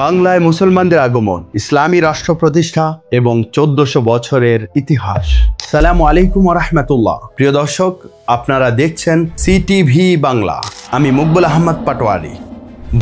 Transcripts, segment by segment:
বাংলায় মুসলমানদের আগমন, ইসলামী রাষ্ট্র প্রতিষ্ঠা এবং 1400 বছরের ইতিহাস। আসসালামু আলাইকুম ওয়া রাহমাতুল্লাহ। প্রিয় দর্শক, আপনারা দেখছেন সিটিভি বাংলা। আমি মুকবুল আহমদ পাটোয়ারি।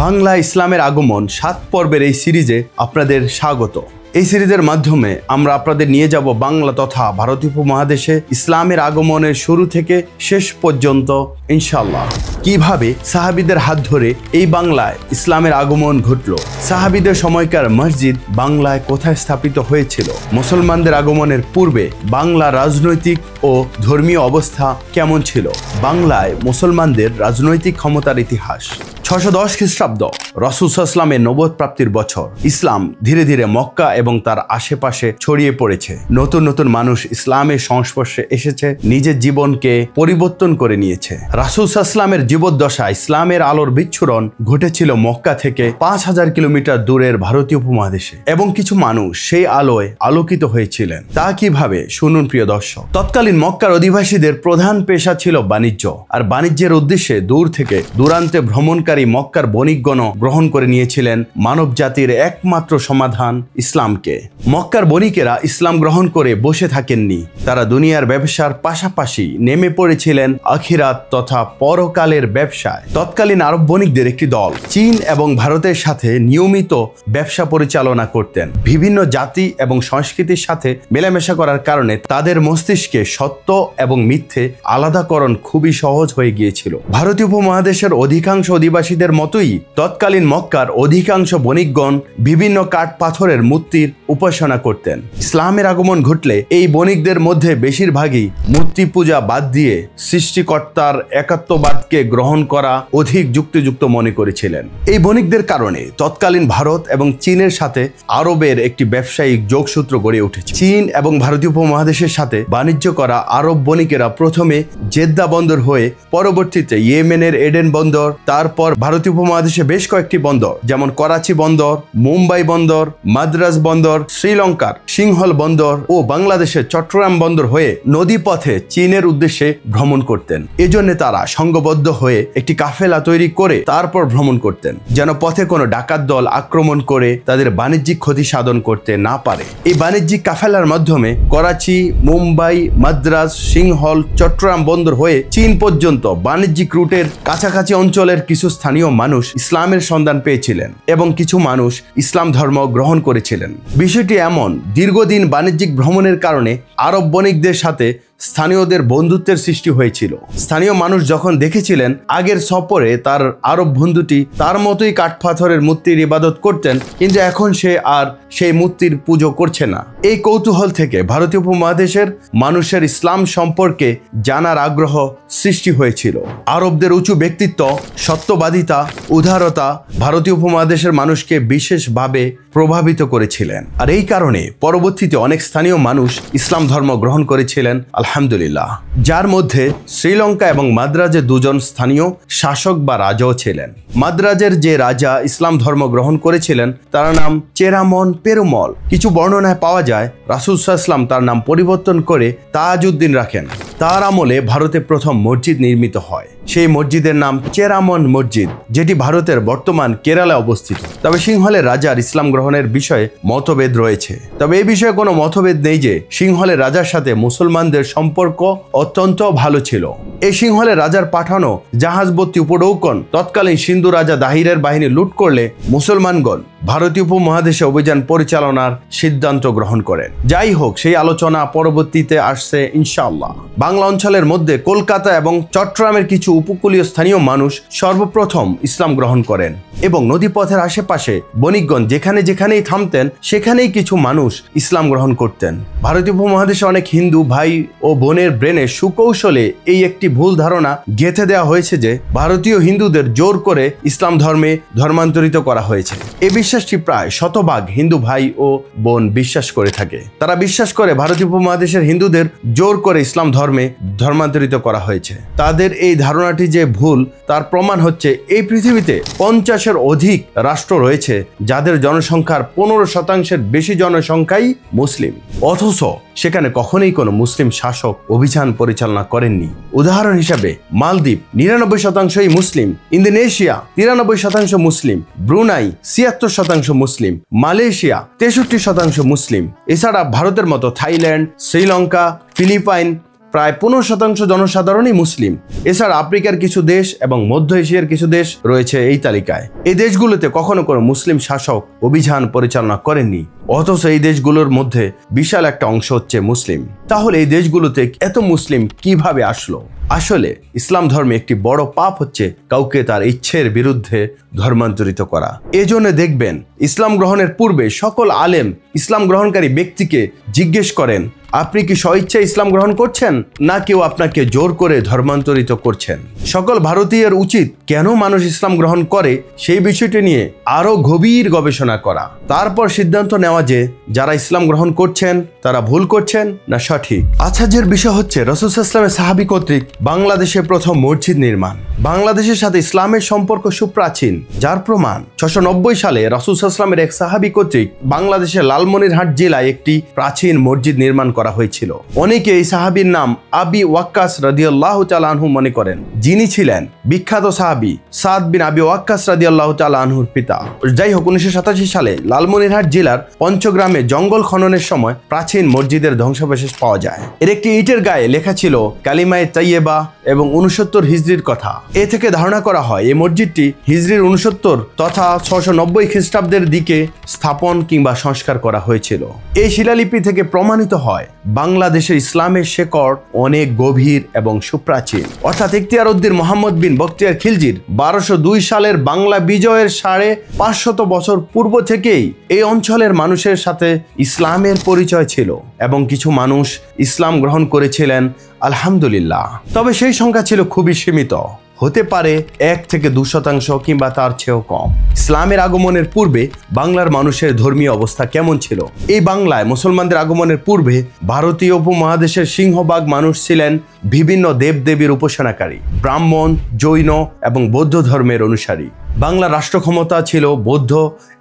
বাংলা ইসলামের আগমন 7 পর্বের এই সিরিজে আপনাদের স্বাগত। এই সিরিজের মাধ্যমে আমরা আপনাদের নিয়ে যাব বাংলা তথা ভারতীয় উপমহাদেশে ইসলামের আগমনের শুরু থেকে শেষ পর্যন্ত ইনশাআল্লাহ। কিভাবে সাহাবীদের হাত ধরে এই বাংলায় ইসলামের আগমন ঘটল, সাহাবীদের সময়কার মসজিদ বাংলায় কোথায় স্থাপিত হয়েছিল, মুসলমানদের আগমনের পূর্বে বাংলা রাজনৈতিক ও ধর্মীয় অবস্থা কেমন ছিল, বাংলায় মুসলমানদের রাজনৈতিক ক্ষমতার ইতিহাস। 610 খ্রিস্টাব্দ রাসূল সাল্লাল্লাহু আলাইহি ওয়াসাল্লামের নবুয়ত প্রাপ্তির বছর। ইসলাম ধীরে ধীরে মক্কা এবং তার আশেপাশে ছড়িয়ে পড়েছে। নতুন নতুন মানুষ ইসলামের সংস্পর্শে এসেছে, নিজের জীবনকে পরিবর্তন করে নিয়েছে। রাসূল সাল্লাল্লাহু আলাইহি ওয়াসাল্লামের জীবদ্দশা ইসলামের আলোর বিচ্ছুরণ ঘটেছিল মক্কা থেকে 5000 কিলোমিটার দূরের ভারতীয় উপমহাদেশে, এবং কিছু মানুষ সেই আলোয় আলোকিত হয়েছিলেন। তা কিভাবে, শুনুন প্রিয় দর্শক। তৎকালীন মক্কার অধিবাসীদের প্রধান পেশা ছিল বাণিজ্য, আর বাণিজ্যের উদ্দেশ্যে দূর থেকে দূরান্তে ভ্রমণকারী মক্কার বণিকগণ গ্রহণ করে নিয়েছিলেন মানব জাতির একমাত্র সমাধান ইসলামকে। মক্কার বণিকেরা ইসলাম গ্রহণ করে বসে থাকেননি, তারা দুনিয়ার ব্যবসার পাশাপাশি নেমে পড়েছিলেন আখিরাত তথা পরকালের ব্যবসায়। তৎকালীন আরব বণিকদের একটি দল চীন এবং ভারতের সাথে নিয়মিত ব্যবসা পরিচালনা করতেন। বিভিন্ন জাতি এবং সংস্কৃতির সাথে মেলামেশা করার কারণে তাদের মস্তিষ্কে সত্য এবং মিথ্যে আলাদাকরণ খুবই সহজ হয়ে গিয়েছিল। ভারতীয় উপমহাদেশের অধিকাংশ অধিবাসীদের মতোই তৎকালীন মক্কার অধিকাংশ বণিকগণ বিভিন্ন কাঠ পাথরের মূর্তির উপাসনা করতেন। ইসলামের আগমন ঘটলে এই বণিকদের মধ্যে বেশিরভাগই মূর্তি পূজা বাদ দিয়ে সৃষ্টিকর্তার একাত্মবাদকে গ্রহণ করা অধিক যুক্তিযুক্ত মনে করেছিলেন। এই বণিকদের কারণে তৎকালীন ভারত এবং চীনের সাথে আরবের একটি ব্যবসায়িক যোগসূত্র গড়ে উঠেছে। চীন এবং ভারতীয় উপমহাদেশের সাথে বাণিজ্য করা আরব বণিকেরা প্রথমে জেদ্দা বন্দর হয়ে পরবর্তীতে ইয়েমেনের এডেন বন্দর, তারপর ভারতীয় উপমহাদেশে বেশ কয়েকটি বন্দর যেমন করাচি বন্দর, মুম্বাই বন্দর, মাদ্রাজ বন্দর, শ্রীলঙ্কার সিংহল বন্দর ও বাংলাদেশের চট্টগ্রাম বন্দর হয়ে নদীপথে চীনের উদ্দেশ্যে ভ্রমণ করতেন। এজন্য তারা সংঘবদ্ধ হয়ে একটি কাফেলা তৈরি করে তারপর ভ্রমণ করতেন, যেন পথে কোনো ডাকাত দল আক্রমণ করে তাদের বাণিজ্যিক ক্ষতি সাধন করতে না পারে। এই বাণিজ্যিক কাফেলার মাধ্যমে করাচি, মুম্বাই, মাদ্রাজ, সিংহল, চট্টগ্রাম বন্দর হয়ে চীন পর্যন্ত বাণিজ্যিক রুটের কাছাকাছি অঞ্চলের কিছু স্থানীয় মানুষ ইসলামের সন্ধান পেয়েছিলেন এবং কিছু মানুষ ইসলাম ধর্ম গ্রহণ করেছিলেন। বিষয়টি এমন, দীর্ঘদিন বাণিজ্যিক ভ্রমণের কারণে আরব বণিকদের সাথে স্থানীয়দের বন্ধুত্বের সৃষ্টি হয়েছিল। স্থানীয় মানুষ যখন দেখেছিলেন আগের সফরে তার আরব বন্ধুটি তার মতোই কাঠপাথরের মূর্তির ইবাদত করতেন, কিন্তু এখন সে আর সেই মূর্তির পুজো করছে না। এই কৌতূহল থেকে ভারতীয় উপমহাদেশের মানুষের ইসলাম সম্পর্কে জানার আগ্রহ সৃষ্টি হয়েছিল। আরবদের উঁচু ব্যক্তিত্ব, সত্যবাদিতা, উদারতা ভারতীয় উপমহাদেশের মানুষকে বিশেষভাবে প্রভাবিত করেছিলেন, আর এই কারণে পরবর্তীতে অনেক স্থানীয় মানুষ ইসলাম ধর্ম গ্রহণ করেছিলেন আলহামদুলিল্লাহ, যার মধ্যে শ্রীলঙ্কা এবং মাদ্রাজের দুজন স্থানীয় শাসক বা রাজাও ছিলেন। মাদ্রাজের যে রাজা ইসলাম ধর্ম গ্রহণ করেছিলেন তার নাম চেরামন পেরুমল। কিছু বর্ণনায় পাওয়া যায় রাসূল সাল্লাল্লাহু আলাইহি ওয়াসাল্লাম তার নাম পরিবর্তন করে তাজউদ্দিন রাখেন। তার আমলে ভারতে প্রথম মসজিদ নির্মিত হয়। সেই মসজিদের নাম চেরামন মসজিদ, যেটি ভারতের বর্তমান কেরালায় অবস্থিত। তবে সিংহলের রাজার ইসলাম গ্রহণের বিষয়ে মতভেদ রয়েছে। তবে এই বিষয়ে কোনো মতভেদ নেই যে সিংহলের রাজার সাথে মুসলমানদের সম্পর্ক অত্যন্ত ভালো ছিল। এই সিংহলের রাজার পাঠানো জাহাজবর্তী উপনৌকন তৎকালীন সিন্ধু রাজা দাহিরের বাহিনী লুট করলে মুসলমানগণ ভারতীয় উপমহাদেশে অভিযান পরিচালনার সিদ্ধান্ত গ্রহণ করেন। যাই হোক, সেই আলোচনা পরবর্তীতে আসছে ইনশাআল্লাহ। বাংলা অঞ্চলের মধ্যে কলকাতা এবং চট্টগ্রামের কিছু উপকূলীয় স্থানীয় মানুষ সর্বপ্রথম ইসলাম গ্রহণ করেন এবং নদীপথের আশেপাশে বণিকগণ যেখানে যেখানেই থামতেন সেখানেই কিছু মানুষ ইসলাম গ্রহণ করতেন। ভারতীয় উপমহাদেশে অনেক হিন্দু ভাই ও বোনের ব্রেনে সুকৌশলে এই একটি ভুল ধারণা গেঁথে দেওয়া হয়েছে যে ভারতীয় হিন্দুদের জোর করে ইসলাম ধর্মে ধর্মান্তরিত করা হয়েছে। এই বিশ্বাসটি প্রায় শতভাগ হিন্দু ভাই ও বোন বিশ্বাস করে থাকে। তারা বিশ্বাস করে ভারতীয় উপমহাদেশের হিন্দুদের জোর করে ইসলাম ধর্মে ধর্মান্তরিত করা হয়েছে। তাদের এই ধারণাটি যে ভুল তার প্রমাণ হচ্ছে এই পৃথিবীতে 50-এর অধিক রাষ্ট্র রয়েছে যাদের জনসংখ্যার 15% বেশি জনসংখ্যাই মুসলিম, অথচ সেখানে কখনোই কোনো মুসলিম শাসক অভিযান পরিচালনা করেননি। উদাহরণ উদাহরণ হিসাবে মালদ্বীপ 99% মুসলিম, ইন্দোনেশিয়া 93% মুসলিম, ব্রুনাই 76% মুসলিম, মালয়েশিয়া 63% মুসলিম। এছাড়া ভারতের মতো থাইল্যান্ড, শ্রীলঙ্কা, ফিলিপাইন প্রায় 15% জনসাধারণই মুসলিম। এছাড়া আফ্রিকার কিছু দেশ এবং মধ্য এশিয়ার কিছু দেশ রয়েছে এই তালিকায়। এই দেশগুলোতে কখনো কোনো মুসলিম শাসক অভিযান পরিচালনা করেননি, অথচ এই দেশগুলোর মধ্যে বিশাল একটা অংশ হচ্ছে মুসলিম। তাহলে এই দেশগুলোতে এত মুসলিম কিভাবে আসলো? আসলে ইসলাম ধর্মে একটি বড় পাপ হচ্ছে কাউকে তার ইচ্ছের বিরুদ্ধে ধর্মান্তরিত করা। এজন্য দেখবেন ইসলাম গ্রহণের পূর্বে সকল আলেম ইসলাম গ্রহণকারী ব্যক্তিকে জিজ্ঞেস করেন, আপনি কি স্বইচ্ছা ইসলাম গ্রহণ করছেন না কেউ আপনাকে জোর করে ধর্মান্তরিত করছেন? সকল ভারতীয়ের উচিত কেন মানুষ ইসলাম গ্রহণ করে সেই বিষয়টি নিয়ে আরো গভীর গবেষণা করা, তারপর সিদ্ধান্ত নেওয়া যে যারা ইসলাম গ্রহণ করছেন তারা ভুল করছেন না সঠিক। আশ্চর্যের বিষয় হচ্ছে রাসূল সাল্লাল্লাহু আলাইহি ওয়াসাল্লামের সাহাবী কর্তৃক বাংলাদেশে প্রথম মসজিদ নির্মাণ। বাংলাদেশের সাথে ইসলামের সম্পর্ক সুপ্রাচীন, যার প্রমাণ 690 সালে রাসূল সাল্লাল্লাহু আলাইহি ওয়াসাল্লামের এক সাহাবী কর্তৃক বাংলাদেশের লালমনিরহাট জেলায় একটি প্রাচীন মসজিদ নির্মাণ করা হয়েছিল। অনেকে এই সাহাবীর নাম আবি ওয়াক্কাস রাদিয়াল্লাহু তাআলা আনহু মনে করেন, যিনি ছিলেন বিখ্যাত সাহাবী সাদ বিন আবি ওয়াক্কাস রাদিয়াল্লাহু তাআলা আনহুর পিতা। যাই হোক, 1987 সালে লালমনিরহাট জেলার পঞ্চগ্রামে জঙ্গল খননের সময় প্রাচীন মসজিদের ধ্বংসাবশেষ পাওয়া যায়। এর একটি ইটের গায়ে লেখা ছিল কালিমায়ে তাইয়্যিবা এবং 69 হিজরির কথা। এ থেকে ধারণা করা হয় এই মসজিদটি হিজরির 69 তথা 690 খ্রিস্টাব্দের দিকে স্থাপন কিংবা সংস্কার করা হয়েছিল। এই শিলালিপি থেকে প্রমাণিত হয় বাংলাদেশের ইসলামের শেকড় অনেক গভীর এবং সুপ্রাচীন। অর্থাৎ ইখতিয়ার উদ্দিন মোহাম্মদ বিন বখতিয়ার খিলজির 1202 সালের বাংলা বিজয়ের 550 বছর পূর্ব থেকেই এই অঞ্চলের মানুষের সাথে ইসলামের পরিচয় ছিল এবং কিছু মানুষ ইসলাম গ্রহণ করেছিলেন, আলহামদুলিল্লাহ। তবে সেই সংখ্যা ছিল খুবই সীমিত, হতে পারে 1 থেকে 2% কিংবা তার চেয়েও কম। ইসলামের আগমনের পূর্বে বাংলার মানুষের ধর্মীয় অবস্থা কেমন ছিল? এই বাংলায় মুসলমানদের আগমনের পূর্বে ভারতীয় উপমহাদেশের সিংহভাগ মানুষ ছিলেন বিভিন্ন দেবদেবীর উপাসনাকারী, ব্রাহ্মণ, জৈন এবং বৌদ্ধ ধর্মের অনুসারী। বাংলা রাষ্ট্র ক্ষমতা ছিল বৌদ্ধ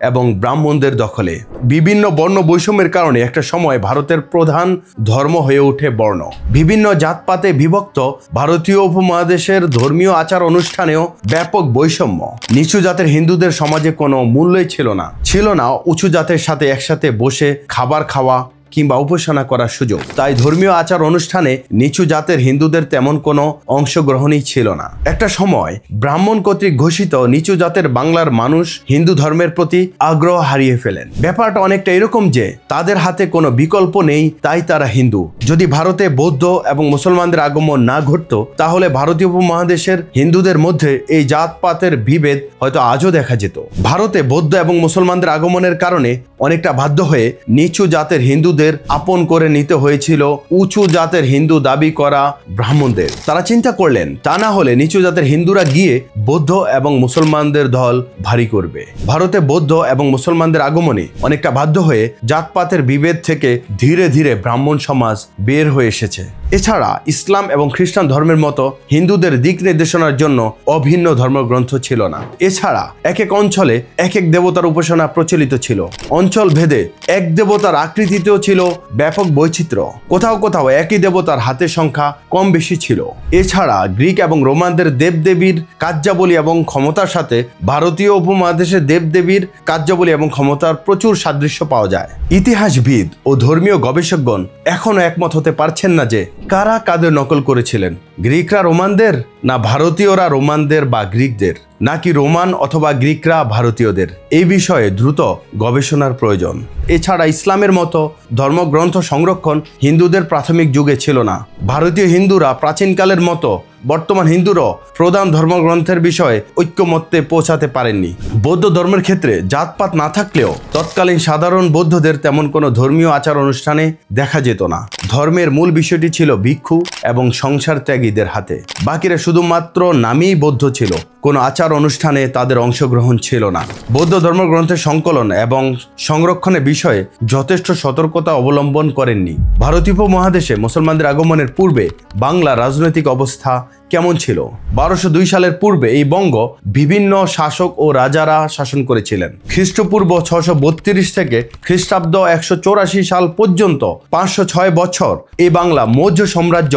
এবং ব্রাহ্মণদের দখলে। বিভিন্ন বর্ণ বৈষম্যের কারণে একটা সময় ভারতের প্রধান ধর্ম হয়ে ওঠে বর্ণ। বিভিন্ন জাতপাতে বিভক্ত ভারতীয় উপমহাদেশের ধর্মীয় আচার অনুষ্ঠানেও ব্যাপক বৈষম্য। নিচু জাতের হিন্দুদের সমাজে কোনো মূল্যই ছিল না উঁচু জাতের সাথে একসাথে বসে খাবার খাওয়া কিংবা উপাসনা করার সুযোগ। তাই ধর্মীয় আচার অনুষ্ঠানে নিচু জাতের হিন্দুদের তেমন কোনো অংশগ্রহণই ছিল না। একটা সময় ব্রাহ্মণ কর্তৃক ঘোষিত নিচু জাতের বাংলার মানুষ হিন্দু ধর্মের প্রতি আগ্রহ হারিয়ে ফেলেন। ব্যাপারটা অনেকটা এরকম যে তাদের হাতে কোনো বিকল্প নেই, তাই তারা হিন্দু। যদি ভারতে বৌদ্ধ এবং মুসলমানদের আগমন না ঘটতো তাহলে ভারতীয় উপমহাদেশের হিন্দুদের মধ্যে এই জাতপাতের বিভেদ হয়তো আজও দেখা যেত। ভারতে বৌদ্ধ এবং মুসলমানদের আগমনের কারণে অনেকটা বাধ্য হয়ে নিচু জাতের হিন্দুদের আপন করে নিতে হয়েছিল উঁচু জাতের হিন্দু দাবি করা ব্রাহ্মণদের। তারা চিন্তা করলেন তা না হলে নিচু জাতের হিন্দুরা গিয়ে বৌদ্ধ এবং মুসলমানদের দল ভারী করবে। ভারতে বৌদ্ধ এবং মুসলমানদের আগমনে অনেকটা বাধ্য হয়ে জাতপাতের বিভেদ থেকে ধীরে ধীরে ব্রাহ্মণ সমাজ বের হয়ে এসেছে। এছাড়া ইসলাম এবং খ্রিস্টান ধর্মের মতো হিন্দুদের দিক নির্দেশনার জন্য অভিন্ন ধর্মগ্রন্থ ছিল না। এছাড়া এক এক অঞ্চলে এক এক দেবতার উপাসনা প্রচলিত ছিল। অঞ্চল ভেদে এক দেবতার আকৃতিতেও ছিল ব্যাপক বৈচিত্র্য। কোথাও কোথাও একই দেবতার হাতের সংখ্যা কম বেশি ছিল। এছাড়া গ্রিক এবং রোমানদের দেবদেবীর কার্যাবলী এবং ক্ষমতার সাথে ভারতীয় উপমহাদেশের দেবদেবীর কার্যাবলী এবং ক্ষমতার প্রচুর সাদৃশ্য পাওয়া যায়। ইতিহাসবিদ ও ধর্মীয় গবেষকগণ এখনো একমত হতে পারছেন না যে কারা কাদের নকল করেছিলেন, গ্রিকরা রোমানদের না ভারতীয়রা রোমানদের বা গ্রিকদের, নাকি রোমান অথবা গ্রিকরা ভারতীয়দের। এই বিষয়ে দ্রুত গবেষণার প্রয়োজন। এছাড়া ইসলামের মতো ধর্মগ্রন্থ সংরক্ষণ হিন্দুদের প্রাথমিক যুগে ছিল না। ভারতীয় হিন্দুরা প্রাচীনকালের মতো বর্তমান হিন্দুরও প্রধান ধর্মগ্রন্থের বিষয়ে ঐক্যমত্যে পৌঁছাতে পারেননি। বৌদ্ধ ধর্মের ক্ষেত্রে জাতপাত না থাকলেও তৎকালীন সাধারণ বৌদ্ধদের তেমন কোনো ধর্মীয় আচার অনুষ্ঠানে দেখা যেত না। ধর্মের মূল বিষয়টি ছিল ভিক্ষু এবং সংসার ত্যাগীদের হাতে। বাকিরা শুধুমাত্র নামেই বৌদ্ধ ছিল, কোনো আচার অনুষ্ঠানে তাদের অংশগ্রহণ ছিল না। বৌদ্ধ ধর্মগ্রন্থের সংকলন এবং সংরক্ষণের বিষয়ে যথেষ্ট সতর্কতা অবলম্বন করেননি। ভারতীয় উপমহাদেশে মুসলমানদের আগমনের পূর্বে বাংলা রাজনৈতিক অবস্থা কেমন ছিল? 1202 সালের পূর্বে এই বঙ্গ বিভিন্ন শাসক ও রাজারা শাসন করেছিলেন। খ্রিস্টপূর্ব 632 থেকে খ্রিস্টাব্দ 184 সাল পর্যন্ত 506 বছর এই বাংলা মৌর্য সাম্রাজ্য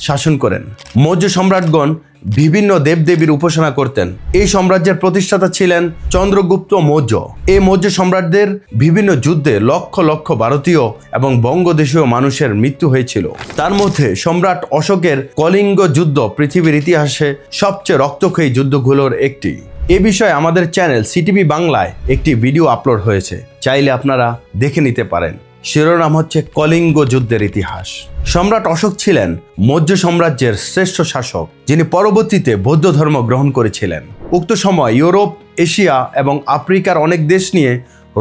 শাসন করেন। মৌর্য সম্রাটগণ বিভিন্ন দেবদেবীর উপাসনা করতেন। এই সাম্রাজ্যের প্রতিষ্ঠাতা ছিলেন চন্দ্রগুপ্ত মৌর্য। এই মৌর্য সম্রাটদের বিভিন্ন যুদ্ধে লক্ষ লক্ষ ভারতীয় এবং বঙ্গদেশীয় মানুষের মৃত্যু হয়েছিল। তার মধ্যে সম্রাট অশোকের কলিঙ্গ যুদ্ধ পৃথিবীর ইতিহাসে সবচেয়ে রক্তক্ষয়ী যুদ্ধগুলোর একটি। এ বিষয়ে আমাদের চ্যানেল সিটিভি বাংলায় একটি ভিডিও আপলোড হয়েছে, চাইলে আপনারা দেখে নিতে পারেন। শিরোনাম হচ্ছে কলিঙ্গ যুদ্ধের ইতিহাস। সম্রাট অশোক ছিলেন মৌর্য সাম্রাজ্যের শ্রেষ্ঠ শাসক, যিনি পরবর্তীতে বৌদ্ধ ধর্ম গ্রহণ করেছিলেন। উক্ত সময় ইউরোপ, এশিয়া এবং আফ্রিকার অনেক দেশ নিয়ে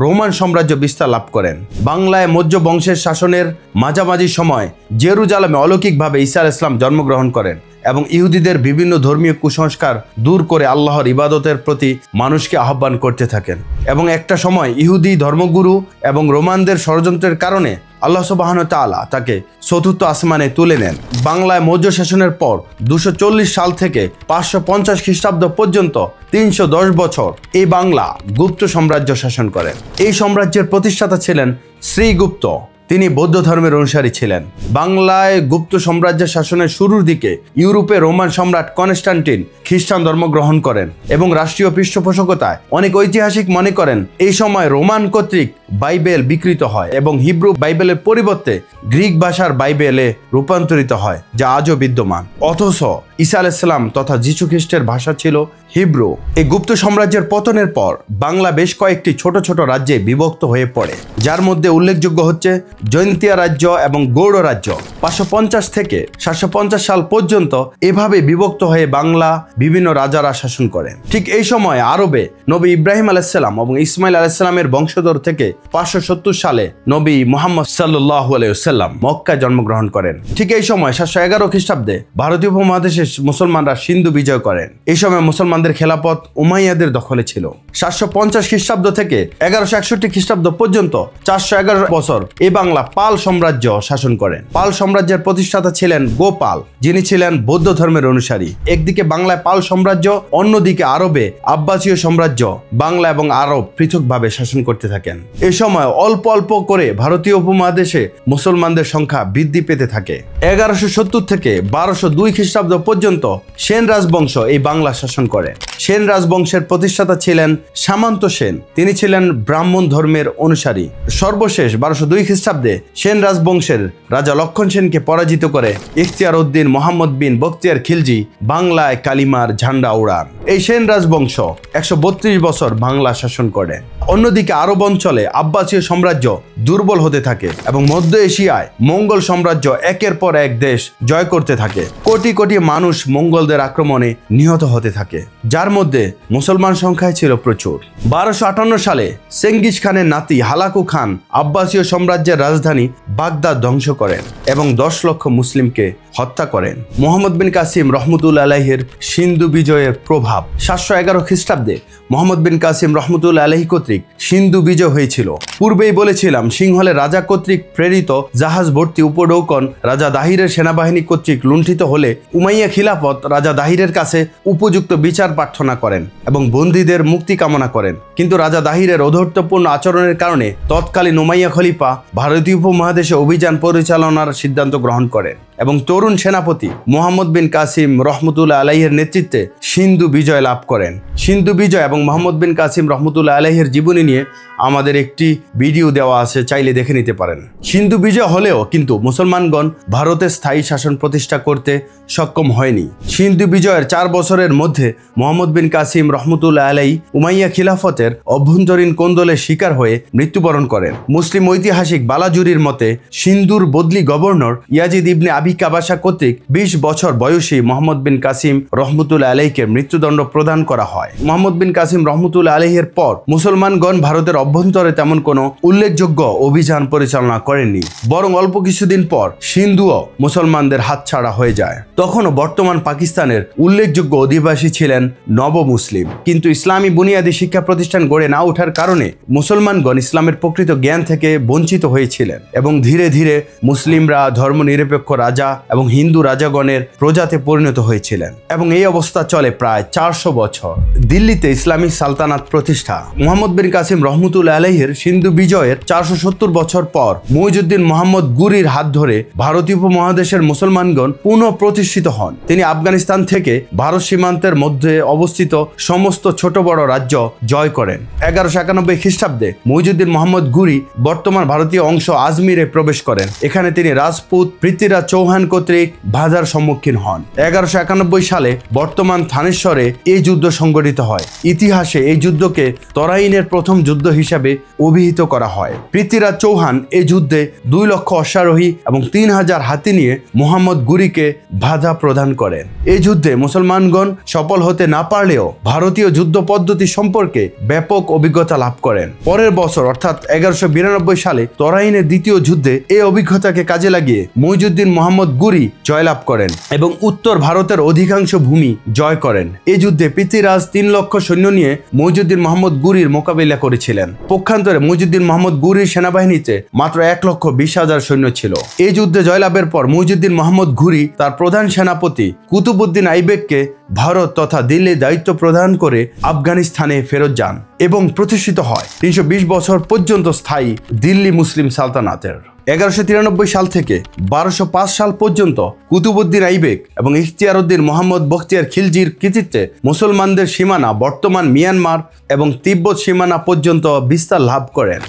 রোমান সাম্রাজ্য বিস্তার লাভ করেন। বাংলায় মৌর্য বংশের শাসনের মাঝামাঝি সময় জেরুজালেমে অলৌকিকভাবে ঈসা আলাইহিস সালাম জন্মগ্রহণ করেন এবং ইহুদিদের বিভিন্ন ধর্মীয় কুসংস্কার দূর করে আল্লাহর ইবাদতের প্রতি মানুষকে আহ্বান করতে থাকেন। এবং একটা সময় ইহুদি ধর্মগুরু এবং রোমানদের ষড়যন্ত্রের কারণে আল্লাহ সুবহানাহু ওয়া তাআলা তাকে চতুর্থ আসমানে তুলে নেন। বাংলায় মৌর্য শাসনের পর 240 সাল থেকে 550 খ্রিস্টাব্দ পর্যন্ত 310 বছর এই বাংলা গুপ্ত সাম্রাজ্য শাসন করেন। এই সাম্রাজ্যের প্রতিষ্ঠাতা ছিলেন শ্রীগুপ্ত। তিনি বৌদ্ধ ধর্মের অনুসারী ছিলেন। বাংলায় গুপ্ত সাম্রাজ্যের শাসনের শুরুর দিকে ইউরোপে রোমান সম্রাট কনস্টান্টিন খ্রিস্টান ধর্ম গ্রহণ করেন এবং রাষ্ট্রীয় পৃষ্ঠপোষকতায় অনেক ঐতিহাসিক মনে করেন এই সময় রোমান কর্তৃক বাইবেল বিকৃত হয় এবং হিব্রু বাইবেলের পরিবর্তে গ্রিক ভাষার বাইবেলে রূপান্তরিত হয়, যা আজও বিদ্যমান। অথচ ঈসা আলাইহিস সালাম তথা যীশু খ্রিস্টের ভাষা ছিল হিব্রু। এই গুপ্ত সাম্রাজ্যের পতনের পর বাংলা বেশ কয়েকটি ছোট ছোট রাজ্যে বিভক্ত হয়ে পড়ে, যার মধ্যে উল্লেখযোগ্য হচ্ছে জৈন্তিয়া রাজ্য এবং গৌড় রাজ্য। 550 থেকে 750 সাল পর্যন্ত এভাবে বিভক্ত হয়ে বাংলা বিভিন্ন রাজারা শাসন করেন। ঠিক এই সময় আরবে নবী ইব্রাহিম আলাইহিস সালাম এবং ইসমাইল আলাইহিস সালামের বংশধর থেকে 570 সালে নবী মুহাম্মদ সাল্লাল্লাহু আলাইহি ওয়াসাল্লাম মক্কায় জন্মগ্রহণ করেন। ঠিক এই সময় 711 খ্রিস্টাব্দে ভারতীয় উপমহাদেশে মুসলমানরা সিন্ধু বিজয় করেন। এই সময় মুসলমানদের খেলাফত উমাইয়াদের দখলে ছিল। 750 খ্রিস্টাব্দ থেকে 1161 খ্রিস্টাব্দ পর্যন্ত 411 বছর এই বাংলা পাল সাম্রাজ্য শাসন করেন। পাল সাম্রাজ্যের প্রতিষ্ঠাতা ছিলেন গোপাল, যিনি ছিলেন বৌদ্ধ ধর্মের অনুসারী। একদিকে বাংলায় পাল সাম্রাজ্য, অন্যদিকে আরবে আব্বাসীয় সাম্রাজ্য বাংলা এবং আরব পৃথকভাবে শাসন করতে থাকেন। এ সময় অল্প অল্প করে ভারতীয় উপমহাদেশে মুসলমানদের সংখ্যা বৃদ্ধি পেতে থাকে। 1170 থেকে 1202 খ্রিস্টাব্দ পর্যন্ত সেন রাজবংশ এই বাংলা শাসন করে। সেন রাজবংশের প্রতিষ্ঠাতা ছিলেন সামন্ত সেন। তিনি ছিলেন ব্রাহ্মণ ধর্মের অনুসারী। সর্বশেষ 1202 খ্রিস্টাব্দে সেন রাজবংশের রাজা লক্ষণ সেনকে পরাজিত করে ইখতিয়ার উদ্দিন মোহাম্মদ বিন বখতিয়ার খিলজি বাংলায় কালিমার ঝান্ডা উড়ান। এই সেন রাজবংশ 132 বছর বাংলা শাসন করে। অন্যদিকে আরব অঞ্চলে আব্বাসীয় সাম্রাজ্য দুর্বল হতে থাকে এবং মধ্য এশিয়ায় মঙ্গল সাম্রাজ্য একের পর এক দেশ জয় করতে থাকে। কোটি কোটি মানুষ মঙ্গলদের আক্রমণে নিহত হতে থাকে, যার মধ্যে মুসলমান সংখ্যায় ছিল প্রচুর। 1258 সালে চেঙ্গিস খানের নাতি হালাকু খান আব্বাসীয় সাম্রাজ্যের রাজধানী বাগদাদ ধ্বংস করেন এবং 10 লক্ষ মুসলিমকে হত্যা করেন। মুহাম্মদ বিন কাসিম রহমতুল্লাহ আলাইহির সিন্ধু বিজয়ের প্রভাব। 711 খ্রিস্টাব্দে মুহাম্মদ বিন কাসিম রহমতুল্লাহ আলাইহি কর্তৃক সিন্ধু বিজয় হয়েছিল। পূর্বেই বলেছিলাম সিংহলের রাজা কর্তৃক প্রেরিত জাহাজ ভর্তি উপঢৌকন রাজা দাহিরের সেনাবাহিনী কর্তৃক লুণ্ঠিত হলে উমাইয়া খিলাফত রাজা দাহিরের কাছে উপযুক্ত বিচার প্রার্থনা করেন এবং বন্দীদের মুক্তি কামনা করেন। কিন্তু রাজা দাহিরের অধৈর্যপূর্ণ আচরণের কারণে তৎকালীন উমাইয়া খলিফা ভারতীয় উপমহাদেশে অভিযান পরিচালনার সিদ্ধান্ত গ্রহণ করেন এবং তরুণ সেনাপতি মুহাম্মদ বিন কাসিম রহমতুল্লাহ আলাইহির নেতৃত্বে সিন্ধু বিজয় লাভ করেন। সিন্ধু বিজয় এবং মুহাম্মদ বিন কাসিম রহমতুল্লাহ আলাইহির জীবনী নিয়ে আমাদের একটি ভিডিও দেওয়া আছে, চাইলে দেখে নিতে পারেন। সিন্ধু বিজয় হলেও কিন্তু মুসলমানগণ ভারতে স্থায়ী শাসন প্রতিষ্ঠা করতে সক্ষম হয়নি। সিন্ধু বিজয়ের 4 বছরের মধ্যে মুহাম্মদ বিন কাসিম রহমতুল্লাহ আলাইহি উমাইয়া খিলাফতের অভ্যন্তরীণ কোন্দলের শিকার হয়ে মৃত্যুবরণ করেন। মুসলিম ঐতিহাসিক বালাজুরির মতে সিন্ধুর বদলি গভর্নর ইয়াজিদ ইবনে আবি কাবাসা কর্তৃক 20 বছর বয়সী মুহাম্মদ বিন কাসিম রহমতুল্লাহ আলাইহিকে মৃত্যুদণ্ড প্রদান করা হয়। মুহাম্মদ বিন কাসিম রহমতুল্লাহ আলাইহির পর মুসলমানগণ ভারতের অভ্যন্তরে তেমন কোনো উল্লেখযোগ্য অভিযান পরিচালনা করেননি, বরং অল্প কিছুদিন পর সিন্ধুও মুসলমানদের হাতছাড়া হয়ে যায়। তখনও বর্তমান পাকিস্তানের উল্লেখযোগ্য অধিবাসী ছিলেন নব মুসলিম, কিন্তু ইসলামী বুনিয়াদী শিক্ষা প্রতিষ্ঠান গড়ে না ওঠার কারণে মুসলমানগণ ইসলামের প্রকৃত জ্ঞান থেকে বঞ্চিত হয়েছিলেন এবং ধীরে ধীরে মুসলিমরা ধর্মনিরপেক্ষ রাজনীতি রাজা এবং হিন্দু রাজাগণের প্রজাতে পরিণত হয়েছিলেন এবং এই অবস্থা চলে প্রায় 400 বছর। দিল্লিতে ইসলামী সালতানাত প্রতিষ্ঠা। মুহাম্মদ বিন কাসিম রহমতুল্লাহ আলাইহির সিন্ধু বিজয়ের 470 বছর পর মুইজউদ্দিন মুহাম্মদ গুরির হাত ধরে ভারতীয় উপমহাদেশের মুসলমানগণ পুনঃ প্রতিষ্ঠিত হন। তিনি আফগানিস্তান থেকে ভারত সীমান্তের মধ্যে অবস্থিত সমস্ত ছোট বড় রাজ্য জয় করেন। 1191 খ্রিস্টাব্দে মুইজউদ্দিন মুহাম্মদ গুরি বর্তমান ভারতীয় অংশ আজমিরে প্রবেশ করেন। এখানে তিনি রাজপুত পৃথ্বীরাজ চৌহান কর্তৃক বাধার সম্মুখীন হন। 1191 সালে বর্তমান থানেশ্বরে এই যুদ্ধ সংঘটিত হয়। ইতিহাসে এই যুদ্ধকে তরাইনের প্রথম যুদ্ধ হিসাবে অভিহিত করা হয়। পৃথ্বীরাজ চৌহান এই যুদ্ধে 2 লক্ষ অশ্বারোহী এবং 3000 হাতি নিয়ে মুহাম্মদ গুরিকে বাধা প্রদান করেন। এই যুদ্ধে মুসলমানগণ সফল হতে না পারলেও ভারতীয় যুদ্ধ পদ্ধতি সম্পর্কে ব্যাপক অভিজ্ঞতা লাভ করেন। পরের বছর অর্থাৎ 1192 সালে তরাইনের দ্বিতীয় যুদ্ধে এই অভিজ্ঞতাকে কাজে লাগিয়ে মুইজউদ্দিন মুহাম্মদ গুরি জয়লাভ করেন এবং উত্তর ভারতের অধিকাংশ ভূমি জয় করেন। এই যুদ্ধে পৃথ্বীরাজ 3 লক্ষ সৈন্য নিয়ে মুইজউদ্দিন মুহাম্মদ গুরির মোকাবিলা করেছিলেন। পক্ষান্তরে মুইজউদ্দিন মুহাম্মদ গুরির সেনাবাহিনীতে মাত্র 1,20,000 সৈন্য ছিল। এই যুদ্ধে জয়লাভের পর মুইজউদ্দিন মুহাম্মদ গুরি তার প্রধান সেনাপতি কুতুবউদ্দিন আইবেককে ভারত তথা দিল্লির দায়িত্ব প্রদান করে আফগানিস্তানে ফেরত যান এবং প্রতিষ্ঠিত হয় 320 বছর পর্যন্ত স্থায়ী দিল্লি মুসলিম সালতানাতের। 1193 সাল থেকে 1205 সাল পর্যন্ত কুতুবউদ্দিন আইবেক এবং ইখতিয়ারউদ্দিন মুহাম্মদ বখতিয়ার খিলজির কৃতিত্বে মুসলমানদের সীমানা বর্তমান মিয়ানমার এবং তিব্বত সীমানা পর্যন্ত বিস্তার লাভ করেন।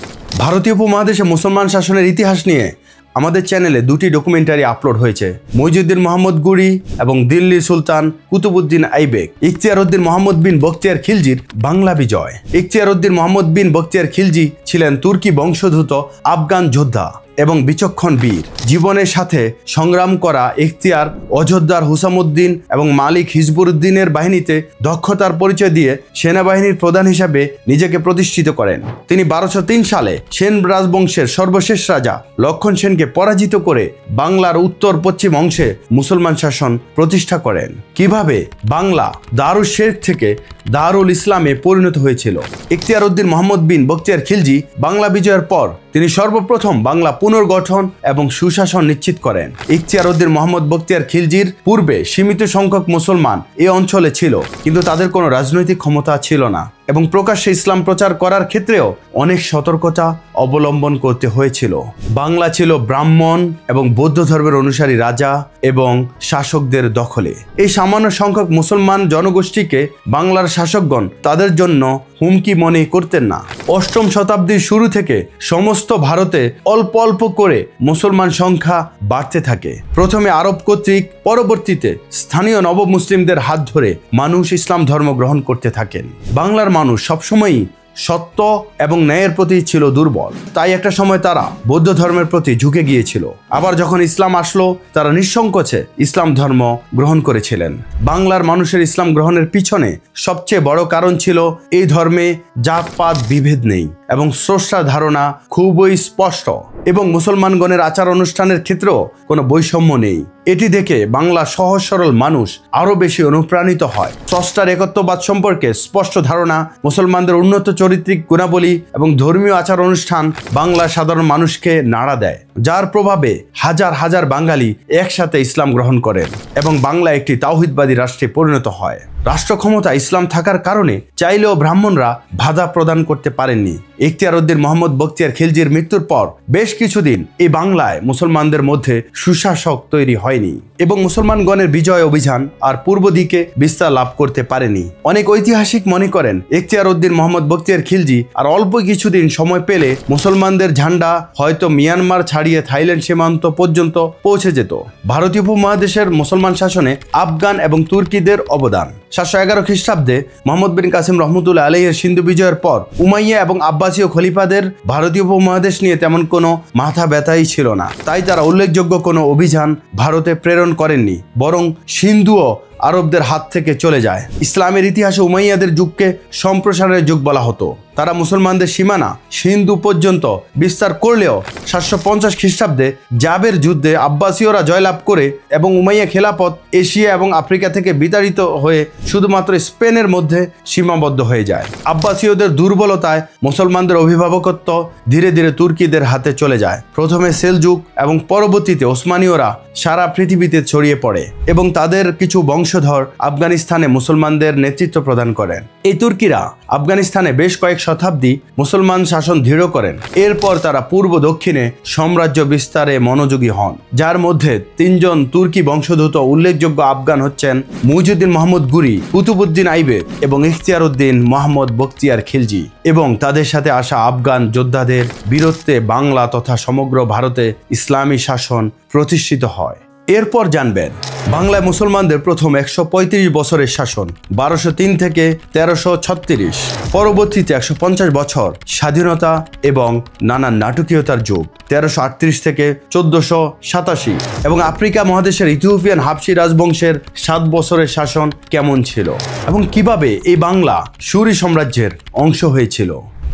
ভারতীয় উপমহাদেশে মুসলমান শাসনের ইতিহাস নিয়ে আমাদের চ্যানেলে 2টি ডকুমেন্টারি আপলোড হয়েছে। মুইজউদ্দিন মুহাম্মদ গুরি এবং দিল্লির সুলতান কুতুবউদ্দিন আইবেক। ইখতিয়ারউদ্দিন মুহাম্মদ বিন বখতিয়ার খিলজির বাংলা বিজয়। ইখতিয়ারউদ্দিন মুহাম্মদ বিন বখতিয়ার খিলজি ছিলেন তুর্কি বংশোদ্ভূত আফগান যোদ্ধা এবং বিচক্ষণ বীর। জীবনের সাথে সংগ্রাম করা ইখতিয়ার অযোধ্যার হুসামউদ্দিন এবং মালিক হিজবুরউদ্দিনের বাহিনীতে দক্ষতার পরিচয় দিয়ে সেনাবাহিনীর প্রধান হিসাবে নিজেকে প্রতিষ্ঠিত করেন। তিনি 1203 সালে সেন রাজবংশের সর্বশেষ রাজা লক্ষণ সেনকে পরাজিত করে বাংলার উত্তর পশ্চিম অংশে মুসলমান শাসন প্রতিষ্ঠা করেন। কিভাবে বাংলা দারুল শিরক থেকে দারুল ইসলামে পরিণত হয়েছিল। ইখতিয়ারউদ্দিন মুহাম্মদ বিন বখতিয়ার খিলজি বাংলা বিজয়ের পর তিনি সর্বপ্রথম বাংলা পুনর্গঠন এবং সুশাসন নিশ্চিত করেন। ইখতিয়ারউদ্দিন মুহাম্মদ বখতিয়ার খিলজির পূর্বে সীমিত সংখ্যক মুসলমান এই অঞ্চলে ছিল, কিন্তু তাদের কোনো রাজনৈতিক ক্ষমতা ছিল না এবং প্রকাশ্যে ইসলাম প্রচার করার ক্ষেত্রেও অনেক সতর্কতা অবলম্বন করতে হয়েছিল। বাংলা ছিল ব্রাহ্মণ এবং বৌদ্ধ ধর্মের অনুসারী রাজা এবং শাসকদের দখলে। এই সামান্য সংখ্যক মুসলমান জনগোষ্ঠীকে বাংলার শাসকগণ তাদের জন্য হুমকি মনে করতেন না। 8ম শতাব্দীর শুরু থেকে সমস্ত ভারতে অল্প অল্প করে মুসলমান সংখ্যা বাড়তে থাকে। প্রথমে আরব কর্তৃক, পরবর্তীতে স্থানীয় নব মুসলিমদের হাত ধরে মানুষ ইসলাম ধর্ম গ্রহণ করতে থাকেন। বাংলার মানুষ সবসময়ই সত্য এবং ন্যায়ের প্রতি ছিল দুর্বল, তাই একটা সময় তারা বৌদ্ধ ধর্মের প্রতি ঝুঁকে গিয়েছিল। আবার যখন ইসলাম আসলো, তারা নিঃসংকোচে ইসলাম ধর্ম গ্রহণ করেছিলেন। বাংলার মানুষের ইসলাম গ্রহণের পিছনে সবচেয়ে বড় কারণ ছিল এই ধর্মে জাতপাত বিভেদ নেই এবং স্রষ্টার ধারণা খুবই স্পষ্ট এবং মুসলমানগণের আচার অনুষ্ঠানের ক্ষেত্রেও কোনো বৈষম্য নেই। এটি দেখে বাংলা সহজ সরল মানুষ আরো বেশি অনুপ্রাণিত হয়। স্রষ্টার একত্ববাদ সম্পর্কে স্পষ্ট ধারণা, মুসলমানদের উন্নত চরিত্রিক গুণাবলী এবং ধর্মীয় আচার অনুষ্ঠান বাংলার সাধারণ মানুষকে নাড়া দেয়, যার প্রভাবে হাজার হাজার বাঙালি একসাথে ইসলাম গ্রহণ করেন এবং বাংলা একটি তাওহীদবাদী রাষ্ট্রে পরিণত হয়। রাষ্ট্র ক্ষমতা ইসলাম থাকার কারণে চাইলেও ব্রাহ্মণরা বাধা প্রদান করতে পারেননি। ইখতিয়ারউদ্দিন মুহাম্মদ বখতিয়ার খিলজির মৃত্যুর পর বেশ কিছুদিন এই বাংলায় মুসলমানদের মধ্যে সুশাসক তৈরি হয়নি এবং মুসলমানগণের বিজয় অভিযান আর পূর্ব দিকে বিস্তার লাভ করতে পারেনি। অনেক ঐতিহাসিক মনে করেন ইখতিয়ারউদ্দিন মুহাম্মদ বখতিয়ার খিলজি আর অল্প কিছুদিন সময় পেলে মুসলমানদের ঝান্ডা হয়তো মিয়ানমার ছাড়িয়ে থাইল্যান্ড সীমান্ত পর্যন্ত পৌঁছে যেত। ভারতীয় উপমহাদেশের মুসলমান শাসনে আফগান এবং তুর্কিদের অবদান। 711 খ্রিস্টাব্দে মুহাম্মদ বিন কাসিম রহমতুল্লাহ আলাইহির সিন্ধু বিজয়ের পর উমাইয়া এবং আব্বাসীয় খলিফাদের ভারতীয় উপমহাদেশ নিয়ে তেমন কোনো মাথা ব্যথাই ছিল না, তাই তারা উল্লেখযোগ্য কোনো অভিযান ভারতে প্রেরণ করেননি, বরং সিন্ধু ও আরবদের হাত থেকে চলে যায়। ইসলামের ইতিহাসে উমাইয়াদের যুগকে সম্প্রসারণের যুগ বলা হতো। তারা মুসলমানদের সীমানা সিন্ধু পর্যন্ত বিস্তার করলেও 750 খ্রিস্টাব্দে জাবের যুদ্ধে আব্বাসীয়রা জয়লাভ করে এবং উমাইয়া খেলাফত এশিয়া এবং আফ্রিকা থেকে বিতাড়িত হয়ে শুধুমাত্র স্পেনের মধ্যে সীমাবদ্ধ হয়ে যায়। আব্বাসীয়দের দুর্বলতায় মুসলমানদের অভিভাবকত্ব ধীরে ধীরে তুর্কিদের হাতে চলে যায়। প্রথমে সেলজুক এবং পরবর্তীতে ওসমানীয়রা সারা পৃথিবীতে ছড়িয়ে পড়ে এবং তাদের কিছু বংশধর আফগানিস্তানে মুসলমানদের নেতৃত্ব প্রদান করেন। এই তুর্কিরা আফগানিস্তানে বেশ কয়েক শতাব্দী মুসলমান শাসন দৃঢ় করেন। এরপর তারা পূর্ব দক্ষিণে সাম্রাজ্য বিস্তারে মনোযোগী হন, যার মধ্যে 3 জন তুর্কি বংশোদ্ভূত উল্লেখযোগ্য আফগান হচ্ছেন মুইজুদ্দিন মোহাম্মদ গুরি, কুতুবউদ্দিন আইবেক এবং ইখতিয়ার উদ্দিন মোহাম্মদ বখতিয়ার খিলজি। এবং তাদের সাথে আসা আফগান যোদ্ধাদের বীরত্বে বাংলা তথা সমগ্র ভারতে ইসলামী শাসন প্রতিষ্ঠিত হয়। এরপর জানবেন বাংলায় মুসলমানদের প্রথম 135 বছরের শাসন 1203 থেকে 1336, পরবর্তীতে 150 বছর স্বাধীনতা এবং নানান নাটকীয়তার যুগ 1338 থেকে 1487, এবং আফ্রিকা মহাদেশের ইথিওপিয়ান হাবশি রাজবংশের 7 বছরের শাসন কেমন ছিল এবং কিভাবে এই বাংলা সুরি সাম্রাজ্যের অংশ হয়েছিল।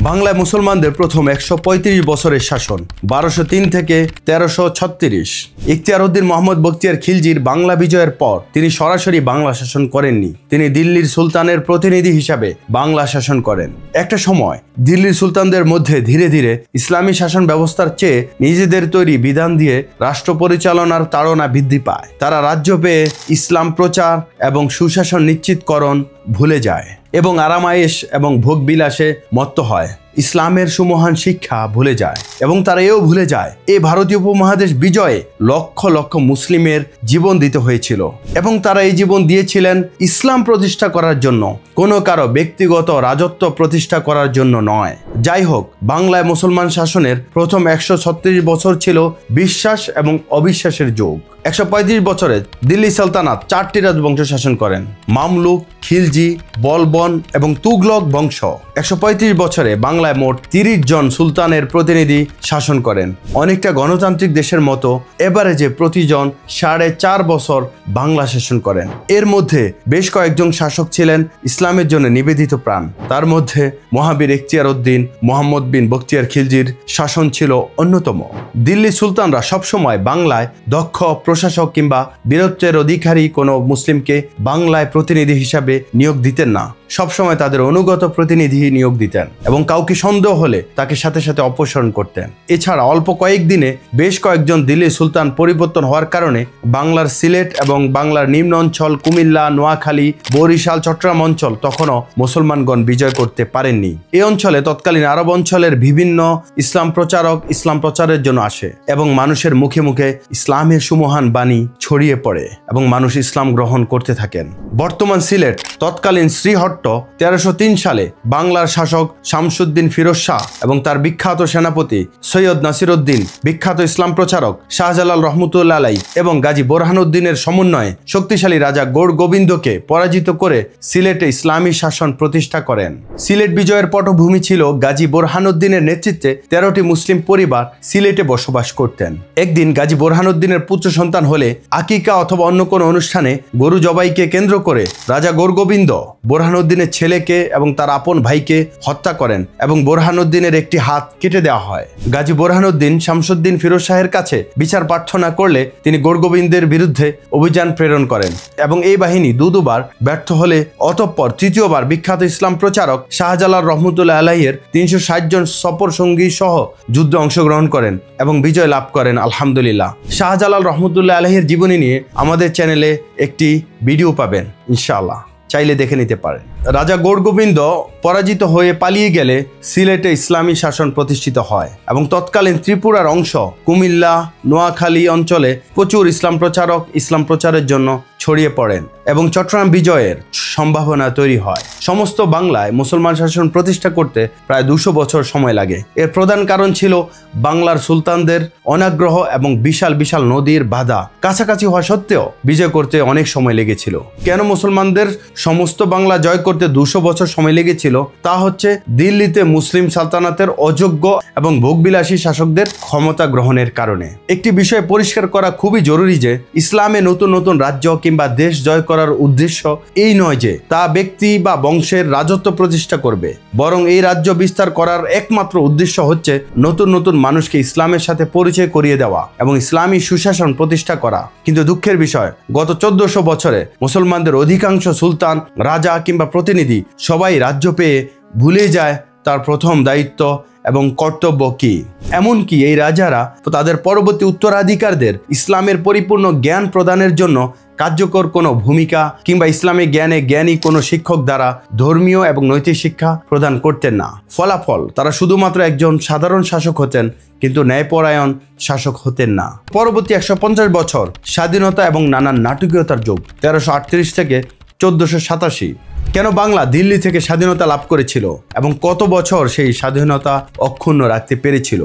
বাংলায় মুসলমানদের প্রথম 135 বছরের শাসন 1203 থেকে 1336। ইখতিয়ার উদ্দিন মোহাম্মদ বখতিয়ার খিলজির বাংলা বিজয়ের পর তিনি সরাসরি বাংলা শাসন করেননি। তিনি দিল্লির সুলতানের প্রতিনিধি হিসাবে বাংলা শাসন করেন। একটা সময় দিল্লির সুলতানদের মধ্যে ধীরে ধীরে ইসলামী শাসন ব্যবস্থার চেয়ে নিজেদের তৈরি বিধান দিয়ে রাষ্ট্র পরিচালনার তাড়না বৃদ্ধি পায়। তারা রাজ্য পেয়ে ইসলাম প্রচার এবং সুশাসন নিশ্চিতকরণ ভুলে যায় এবং আরামায়েশ এবং ভোগবিলাসে মত্ত হয়। ইসলামের সুমহান শিক্ষা ভুলে যায় এবং তারা এও ভুলে যায় এই ভারতীয় উপমহাদেশ বিজয়ে লক্ষ লক্ষ মুসলিমের জীবন দিতে হয়েছিল এবং তারা এই জীবন দিয়েছিলেন ইসলাম প্রতিষ্ঠা করার জন্য, কোনো কারো ব্যক্তিগত রাজত্ব প্রতিষ্ঠা করার জন্য নয়। যাই হোক, বাংলায় মুসলমান শাসনের প্রথম 136 বছর ছিল বিশ্বাস এবং অবিশ্বাসের যুগ। 135 বছরে দিল্লি সালতানাত 4টি রাজবংশ শাসন করেন: মামলুক, খিলজি, বলবন এবং তুগলক বংশ। 135 বছরে বাংলায় মোট 30 জন সুলতানের প্রতিনিধি শাসন করেন। অনেকটা গণতান্ত্রিক দেশের মতো এভারেজে প্রতিজন 4.5 বছর বাংলা শাসন করেন। এর মধ্যে বেশ কয়েকজন শাসক ছিলেন ইসলামের জন্য নিবেদিত প্রাণ। তার মধ্যে মহাবীর ইখতিয়ার উদ্দিন মোহাম্মদ বিন বখতিয়ার খিলজির শাসন ছিল অন্যতম। দিল্লি সুলতানরা সবসময় বাংলায় দক্ষ প্রশাসক কিংবা বীরত্বের অধিকারী কোনো মুসলিমকে বাংলায় প্রতিনিধি হিসাবে নিয়োগ দিতেন না। সবসময় তাদের অনুগত প্রতিনিধি নিয়োগ দিতেন এবং কাউকে সন্দেহ হলে তাকে সাথে সাথে অপসারণ করতেন। এছাড়া অল্প কয়েকদিনে বেশ কয়েকজন দিল্লি সুলতান পরিবর্তন হওয়ার কারণে বাংলার সিলেট এবং বাংলার নিম্ন অঞ্চল কুমিল্লা, নোয়াখালী, বরিশাল, চট্টগ্রাম অঞ্চল তখনও মুসলমানগণ বিজয় করতে পারেননি। এই অঞ্চলে তৎকালীন আরব অঞ্চলের বিভিন্ন ইসলাম প্রচারক ইসলাম প্রচারের জন্য আসে এবং মানুষের মুখে মুখে ইসলামের সুমহান বাণী ছড়িয়ে পড়ে এবং মানুষ ইসলাম গ্রহণ করতে থাকেন। বর্তমান সিলেট তৎকালীন শ্রীহট্ট 1303 সালে বাংলার শাসক শামসুদ্দিন ফিরোজ শাহ এবং তার বিখ্যাত সেনাপতি সৈয়দ নাসিরউদ্দিন, বিখ্যাত ইসলাম প্রচারক শাহজালাল রহমতুল্লাহ আলাই এবং গাজী বোরহানউদ্দিনের সমন্বয়ে শক্তিশালী রাজা গৌড় গোবিন্দকে পরাজিত করে সিলেটে ইসলামী শাসন প্রতিষ্ঠা করেন। সিলেট বিজয়ের পটভূমি ছিল গাজী বোরহানউদ্দিনের নেতৃত্বে 13টি মুসলিম পরিবার সিলেটে বসবাস করতেন। একদিন গাজী বোরহানউদ্দিনের পুত্র সন্তান হলে আকিকা অথবা অন্য কোনো অনুষ্ঠানে গরু জবাইকে কেন্দ্র করে রাজা গৌড় গোবিন্দ বোরহানউদ্দিনের ছেলেকে এবং তার আপন ভাইকে হত্যা করেন এবং বোরহানউদ্দিনের একটি হাত কেটে দেওয়া হয়। গাজী বোরহানউদ্দিন শামসুদ্দিন ফিরোজ শাহের কাছে বিচার প্রার্থনা করলে তিনি গৌড় গোবিন্দের বিরুদ্ধে অভিযান প্রেরণ করেন এবং এই বাহিনী দুবার ব্যর্থ হলে অতঃপর তৃতীয়বার বিখ্যাত ইসলাম প্রচারক শাহজালাল রহমতুল্লাহ আলাইয়ের 360 জন সফর সঙ্গী সহ যুদ্ধে অংশগ্রহণ করেন এবং বিজয় লাভ করেন। আলহামদুলিল্লাহ। শাহজালাল রহমতুল্লাহ আলাইয়ের জীবনী নিয়ে আমাদের চ্যানেলে একটি ভিডিও পাবেন, ইনশাআল্লাহ, চাইলে দেখে নিতে পারেন। রাজা গৌড় গোবিন্দ পরাজিত হয়ে পালিয়ে গেলে সিলেটে ইসলামী শাসন প্রতিষ্ঠিত হয় এবং তৎকালীন ত্রিপুরার অংশ কুমিল্লা, নোয়াখালী অঞ্চলে প্রচুর ইসলাম প্রচারক ইসলাম প্রচারের জন্য ছড়িয়ে পড়েন এবং চট্টগ্রাম বিজয়ের সম্ভাবনা তৈরি হয়। সমস্ত বাংলায় মুসলমান শাসন প্রতিষ্ঠা করতে প্রায় 200 বছর সময় লাগে। এর প্রধান কারণ ছিল বাংলার সুলতানদের অনাগ্রহ এবং বিশাল বিশাল নদীর বাধা। কাছাকাছি হওয়া সত্ত্বেও বিজয় করতে অনেক সময় লেগেছিল। কেন মুসলমানদের সমস্ত বাংলা জয় করতে 200 বছর সময় লেগেছিল তা হচ্ছে দিল্লিতে মুসলিম সালতানাতের অযোগ্য এবং ভোগবিলাসী শাসকদের ক্ষমতা গ্রহণের কারণে। একটি বিষয় পরিষ্কার করা খুবই জরুরি যে ইসলামে নতুন নতুন রাজ্য কিংবা দেশ জয় করার উদ্দেশ্য এই নয় যে তা ব্যক্তি বা বংশের রাজত্ব প্রতিষ্ঠা করবে, বরং এই রাজ্য বিস্তার করার একমাত্র উদ্দেশ্য হচ্ছে নতুন নতুন মানুষকে ইসলামের সাথে পরিচয় করিয়ে দেওয়া এবং ইসলামী সুশাসন প্রতিষ্ঠা করা। কিন্তু দুঃখের বিষয়, গত 1400 বছরে মুসলমানদের অধিকাংশ সুলতান, রাজা কিংবা প্রতিনিধি সবাই রাজ্য পেয়ে ভুলে যায় তার প্রথম দায়িত্ব এবং কর্তব্য কি। এমনকি এই রাজারা তাদের পরবর্তী উত্তরাধিকারদের ইসলামের পরিপূর্ণ জ্ঞান প্রদানের জন্য কার্যকর কোনো ভূমিকা কিংবা ইসলামিক জ্ঞানে জ্ঞানী কোনো শিক্ষক দ্বারা ধর্মীয় এবং নৈতিক শিক্ষা প্রদান করতেন না। ফলাফল, তারা শুধুমাত্র একজন সাধারণ শাসক হতেন, কিন্তু ন্যায়পরায়ণ শাসক হতেন না। পরবর্তী 150 বছর স্বাধীনতা এবং নানান নাটকীয়তার যুগ। 1338 থেকে 1487। কেন বাংলা দিল্লি থেকে স্বাধীনতা লাভ করেছিল এবং কত বছর সেই স্বাধীনতা অক্ষুণ্ণ রাখতে পেরেছিল?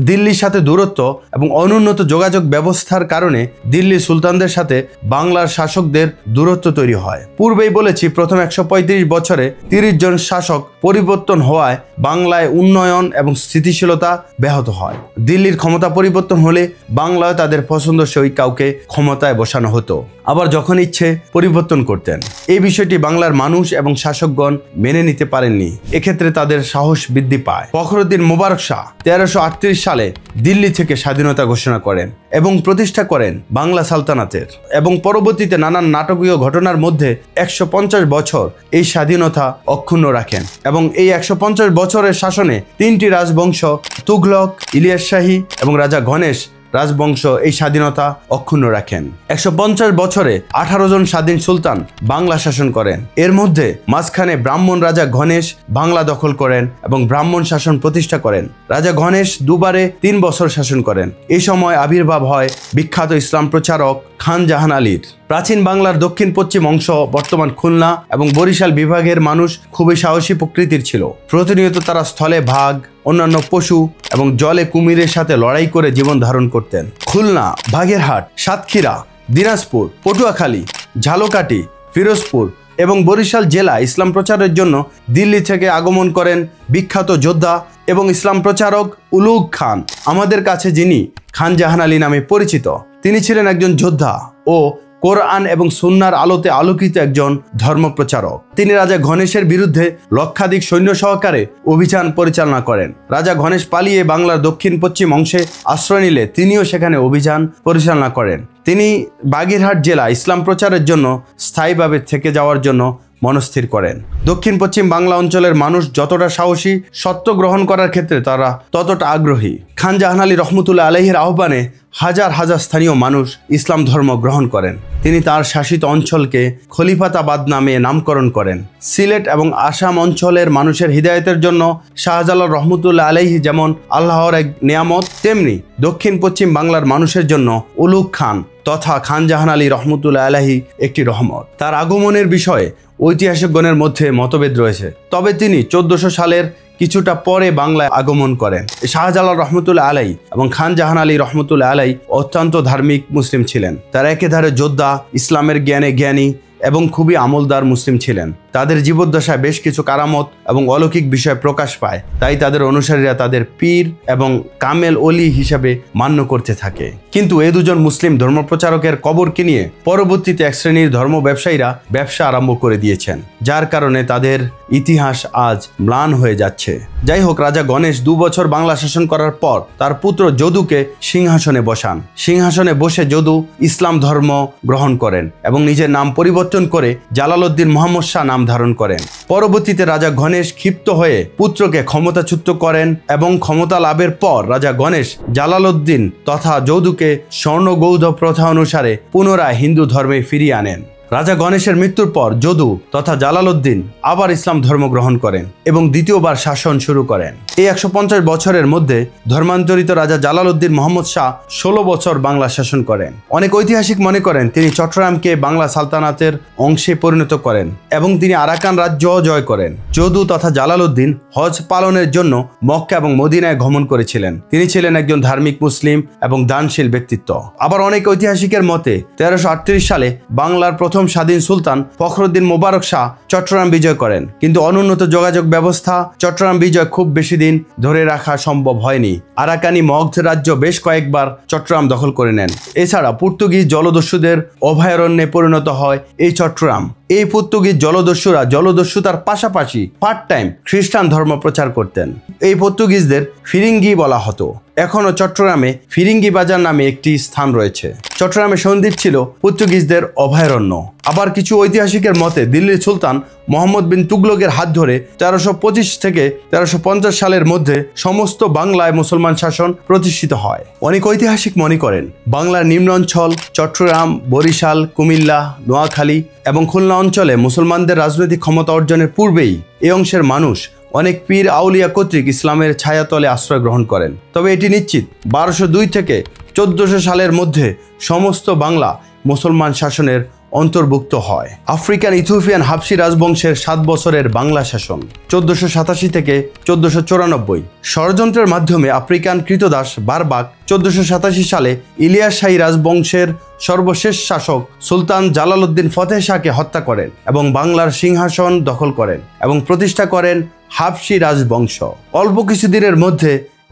দিল্লির সাথে দূরত্ব এবং অনুন্নত যোগাযোগ ব্যবস্থার কারণে দিল্লি সুলতানদের সাথে বাংলার শাসকদের দূরত্ব তৈরি হয়। পূর্বেই বলেছি, প্রথম 135 বছরে 30 জন শাসক পরিবর্তন হওয়ায় বাংলায় উন্নয়ন এবং স্থিতিশীলতা ব্যাহত হয়। দিল্লির ক্ষমতা পরিবর্তন হলে বাংলায় তাদের পছন্দসই কাউকে ক্ষমতায় বসানো হতো, আবার যখন ইচ্ছে পরিবর্তন করতেন। এই বিষয়টি বাংলার মানুষ এবং শাসকগণ মেনে নিতে পারেননি। এক্ষেত্রে তাদের সাহস বৃদ্ধি পায়। ফখরুদ্দিন মোবারক শাহ 1338 সালে দিল্লি থেকে স্বাধীনতা ঘোষণা করেন এবং প্রতিষ্ঠা করেন বাংলা সালতানাতের, এবং পরবর্তীতে নানান নাটকীয় ঘটনার মধ্যে 150 বছর এই স্বাধীনতা অক্ষুণ্ণ রাখেন। এবং এই 150 বছরের শাসনে 3টি রাজবংশ, তুঘলক, ইলিয়াস শাহী এবং রাজা গণেশ রাজবংশ এই স্বাধীনতা অক্ষুণ্ণ রাখেন। 150 বছরে 18 জন স্বাধীন সুলতান বাংলা শাসন করেন। এর মধ্যে মাঝখানে ব্রাহ্মণ রাজা গণেশ বাংলা দখল করেন এবং ব্রাহ্মণ শাসন প্রতিষ্ঠা করেন। রাজা গণেশ দুবারে 3 বছর শাসন করেন। এই সময় আবির্ভাব হয় বিখ্যাত ইসলাম প্রচারক খান জাহান আলীর। প্রাচীন বাংলার দক্ষিণ পশ্চিম অংশ, বর্তমান খুলনা এবং বরিশাল বিভাগের মানুষ খুবই সাহসী প্রকৃতির ছিল। প্রতিনিয়ত তারা স্থলে বাঘ, অন্যান্য পশু এবং জলে কুমিরের সাথে লড়াই করে জীবন ধারণ করতেন। খুলনা, বাগেরহাট, সাতক্ষীরা, দিনাজপুর, পটুয়াখালী, ঝালকাঠি, ফিরোজপুর এবং বরিশাল জেলা ইসলাম প্রচারের জন্য দিল্লি থেকে আগমন করেন বিখ্যাত যোদ্ধা এবং ইসলাম প্রচারক উলুগ খান, আমাদের কাছে যিনি খান জাহান আলী নামে পরিচিত। তিনি ছিলেন একজন যোদ্ধা ও কোরআন এবং সুন্নাহর আলোতে আলোকিত একজন ধর্মপ্রচারক। তিনি রাজা গণেশের বিরুদ্ধে লক্ষাধিক সৈন্য সহকারে অভিযান পরিচালনা করেন। রাজা গণেশ পালিয়ে বাংলার দক্ষিণ পশ্চিম অংশে আশ্রয় নিলে তিনিও সেখানে অভিযান পরিচালনা করেন। তিনি বাগেরহাট জেলা ইসলাম প্রচারের জন্য স্থায়ীভাবে থেকে যাওয়ার জন্য মনস্থির করেন। দক্ষিণ পশ্চিম বাংলা অঞ্চলের মানুষ যতটা সাহসী, সত্য গ্রহণ করার ক্ষেত্রে তারা ততটা আগ্রহী। খান জাহান আলী রহমতুল্লাহ আলাইহির আহ্বানে হাজার হাজার স্থানীয় মানুষ ইসলাম ধর্ম গ্রহণ করেন। তিনি তার শাসিত অঞ্চলকে খলিফাতাবাদ নামে নামকরণ করেন। সিলেট এবং আসাম অঞ্চলের মানুষের হিদায়তের জন্য শাহজালাল রহমতুল্লাহ আলাইহি যেমন আল্লাহর এক নিয়ামত, তেমনি দক্ষিণ পশ্চিম বাংলার মানুষের জন্য উলুগ খান তথা খান জাহান আলী রহমতুল্লাহ আলাইহি একটি রহমত। তার আগমনের বিষয়ে ঐতিহাসিকগণের মধ্যে মতভেদ রয়েছে, তবে তিনি 1400 সালের কিছুটা পরে বাংলায় আগমন করেন। শাহজালাল রহমতুল্লাহ আলাই এবং খান জাহান আলী রহমতুল্লাহ আলাই অত্যন্ত ধার্মিক মুসলিম ছিলেন। তারা একেধারে যোদ্ধা, ইসলামের জ্ঞানে জ্ঞানী এবং খুবই আমলদার মুসলিম ছিলেন। তাদের জীবদ্দশায় বেশ কিছু কারামত এবং অলৌকিক বিষয় প্রকাশ পায়, তাই তাদের অনুসারীরা তাদের পীর এবং কামেল অলি হিসাবে মান্য করতে থাকে। কিন্তু এই দুজন মুসলিম ধর্মপ্রচারকের কবরকে নিয়ে পরবর্তীতে এক শ্রেণীর ধর্ম ব্যবসায়ীরা ব্যবসা আরম্ভ করে দিয়েছেন, যার কারণে তাদের ইতিহাস আজ ম্লান হয়ে যাচ্ছে। যাই হোক, রাজা গণেশ 2 বছর বাংলা শাসন করার পর তার পুত্র যদুকে সিংহাসনে বসান। সিংহাসনে বসে যদু ইসলাম ধর্ম গ্রহণ করেন এবং নিজের নাম পরিবর্তন করে জালালউদ্দিন মুহাম্মদ শাহ নাম ধারণ করেন। পরবর্তীতে রাজা গণেশ ক্ষিপ্ত হয়ে পুত্রকে ক্ষমতাচ্যুত করেন এবং ক্ষমতা লাভের পর রাজা গণেশ জালালউদ্দিন তথা যদুকে স্বর্ণগৌধ প্রথা অনুসারে পুনরায় হিন্দু ধর্মে ফিরিয়ে আনেন। রাজা গণেশের মৃত্যুর পর যদু তথা জালালউদ্দিন আবার ইসলাম ধর্ম গ্রহণ করেন এবং দ্বিতীয়বার শাসন শুরু করেন। এই 150 বছরের মধ্যে ধর্মান্তরিত রাজা জালালউদ্দিন মুহাম্মদ শাহ 16 বছর বাংলা শাসন করেন। অনেক ঐতিহাসিক মনে করেন তিনি চট্টগ্রামকে বাংলা সালতানাতের অংশে পরিণত করেন এবং তিনি আরাকান রাজ্য জয় করেন। যদু তথা জালালউদ্দিন হজ পালনের জন্য মক্কা এবং মদিনায় গমন করেছিলেন। তিনি ছিলেন একজন ধার্মিক মুসলিম এবং দানশীল ব্যক্তিত্ব। আবার অনেক ঐতিহাসিকের মতে 1338 সালে বাংলার প্রথম স্বাধীন সুলতান ফখরুদ্দিন মোবারক শাহ চট্টগ্রাম বিজয় করেন, কিন্তু অনুন্নত যোগাযোগ ব্যবস্থা চট্টগ্রাম বিজয় খুব বেশি দিন দিন ধরে রাখা সম্ভব হয়নি। আরাকানি মগধ রাজ্য বেশ কয়েকবার চট্টগ্রাম দখল করে নেন। এছাড়া পর্তুগিজ জলদস্যুদের অভয়ারণ্যে পরিণত হয় এই চট্টগ্রাম। এই পর্তুগিজ জলদস্যুরা জলদস্যুতার পাশাপাশি পার্ট টাইম খ্রিস্টান ধর্ম প্রচার করতেন। এই পর্তুগিজদের ফিরিঙ্গি বলা হতো। এখনো চট্টগ্রামে ফিরিঙ্গি বাজার নামে একটি স্থান রয়েছে। চট্টগ্রামে সন্দ্বীপ ছিল পর্তুগিজদের অভয়ারণ্য। আবার কিছু ঐতিহাসিকের মতে দিল্লির সুলতান মোহাম্মদ বিন তুগলকের হাত ধরে 1325 থেকে 1350 সালের মধ্যে সমস্ত বাংলায় মুসলমান শাসন প্রতিষ্ঠিত হয়। অনেক ঐতিহাসিক মনে করেন বাংলার নিম্নাঞ্চল চট্টগ্রাম, বরিশাল, কুমিল্লা, নোয়াখালী এবং খুলনা অঞ্চলে মুসলমানদের রাজনৈতিক ক্ষমতা অর্জনের পূর্বেই এই অংশের মানুষ অনেক পীর আউলিয়া কর্তৃক ইসলামের ছায়াতলে আশ্রয় গ্রহণ করেন। তবে এটি নিশ্চিত 1202 থেকে 1400 সালের মধ্যে সমস্ত বাংলা মুসলমান শাসনের অন্তর্ভুক্ত হয়। আফ্রিকান ইথিওপিয়ান হাবশি রাজবংশের 7 বছরের বাংলা শাসন 1487 থেকে 1494। ষড়যন্ত্রের মাধ্যমে আফ্রিকান কৃতদাস বারবাক 1487 সালে ইলিয়াস শাহী রাজবংশের সর্বশেষ শাসক সুলতান জালালউদ্দিন ফতেহ শাহকে হত্যা করেন এবং বাংলার সিংহাসন দখল করেন এবং প্রতিষ্ঠা করেন হাবশি রাজবংশ। অল্প কিছুদিনের মধ্যে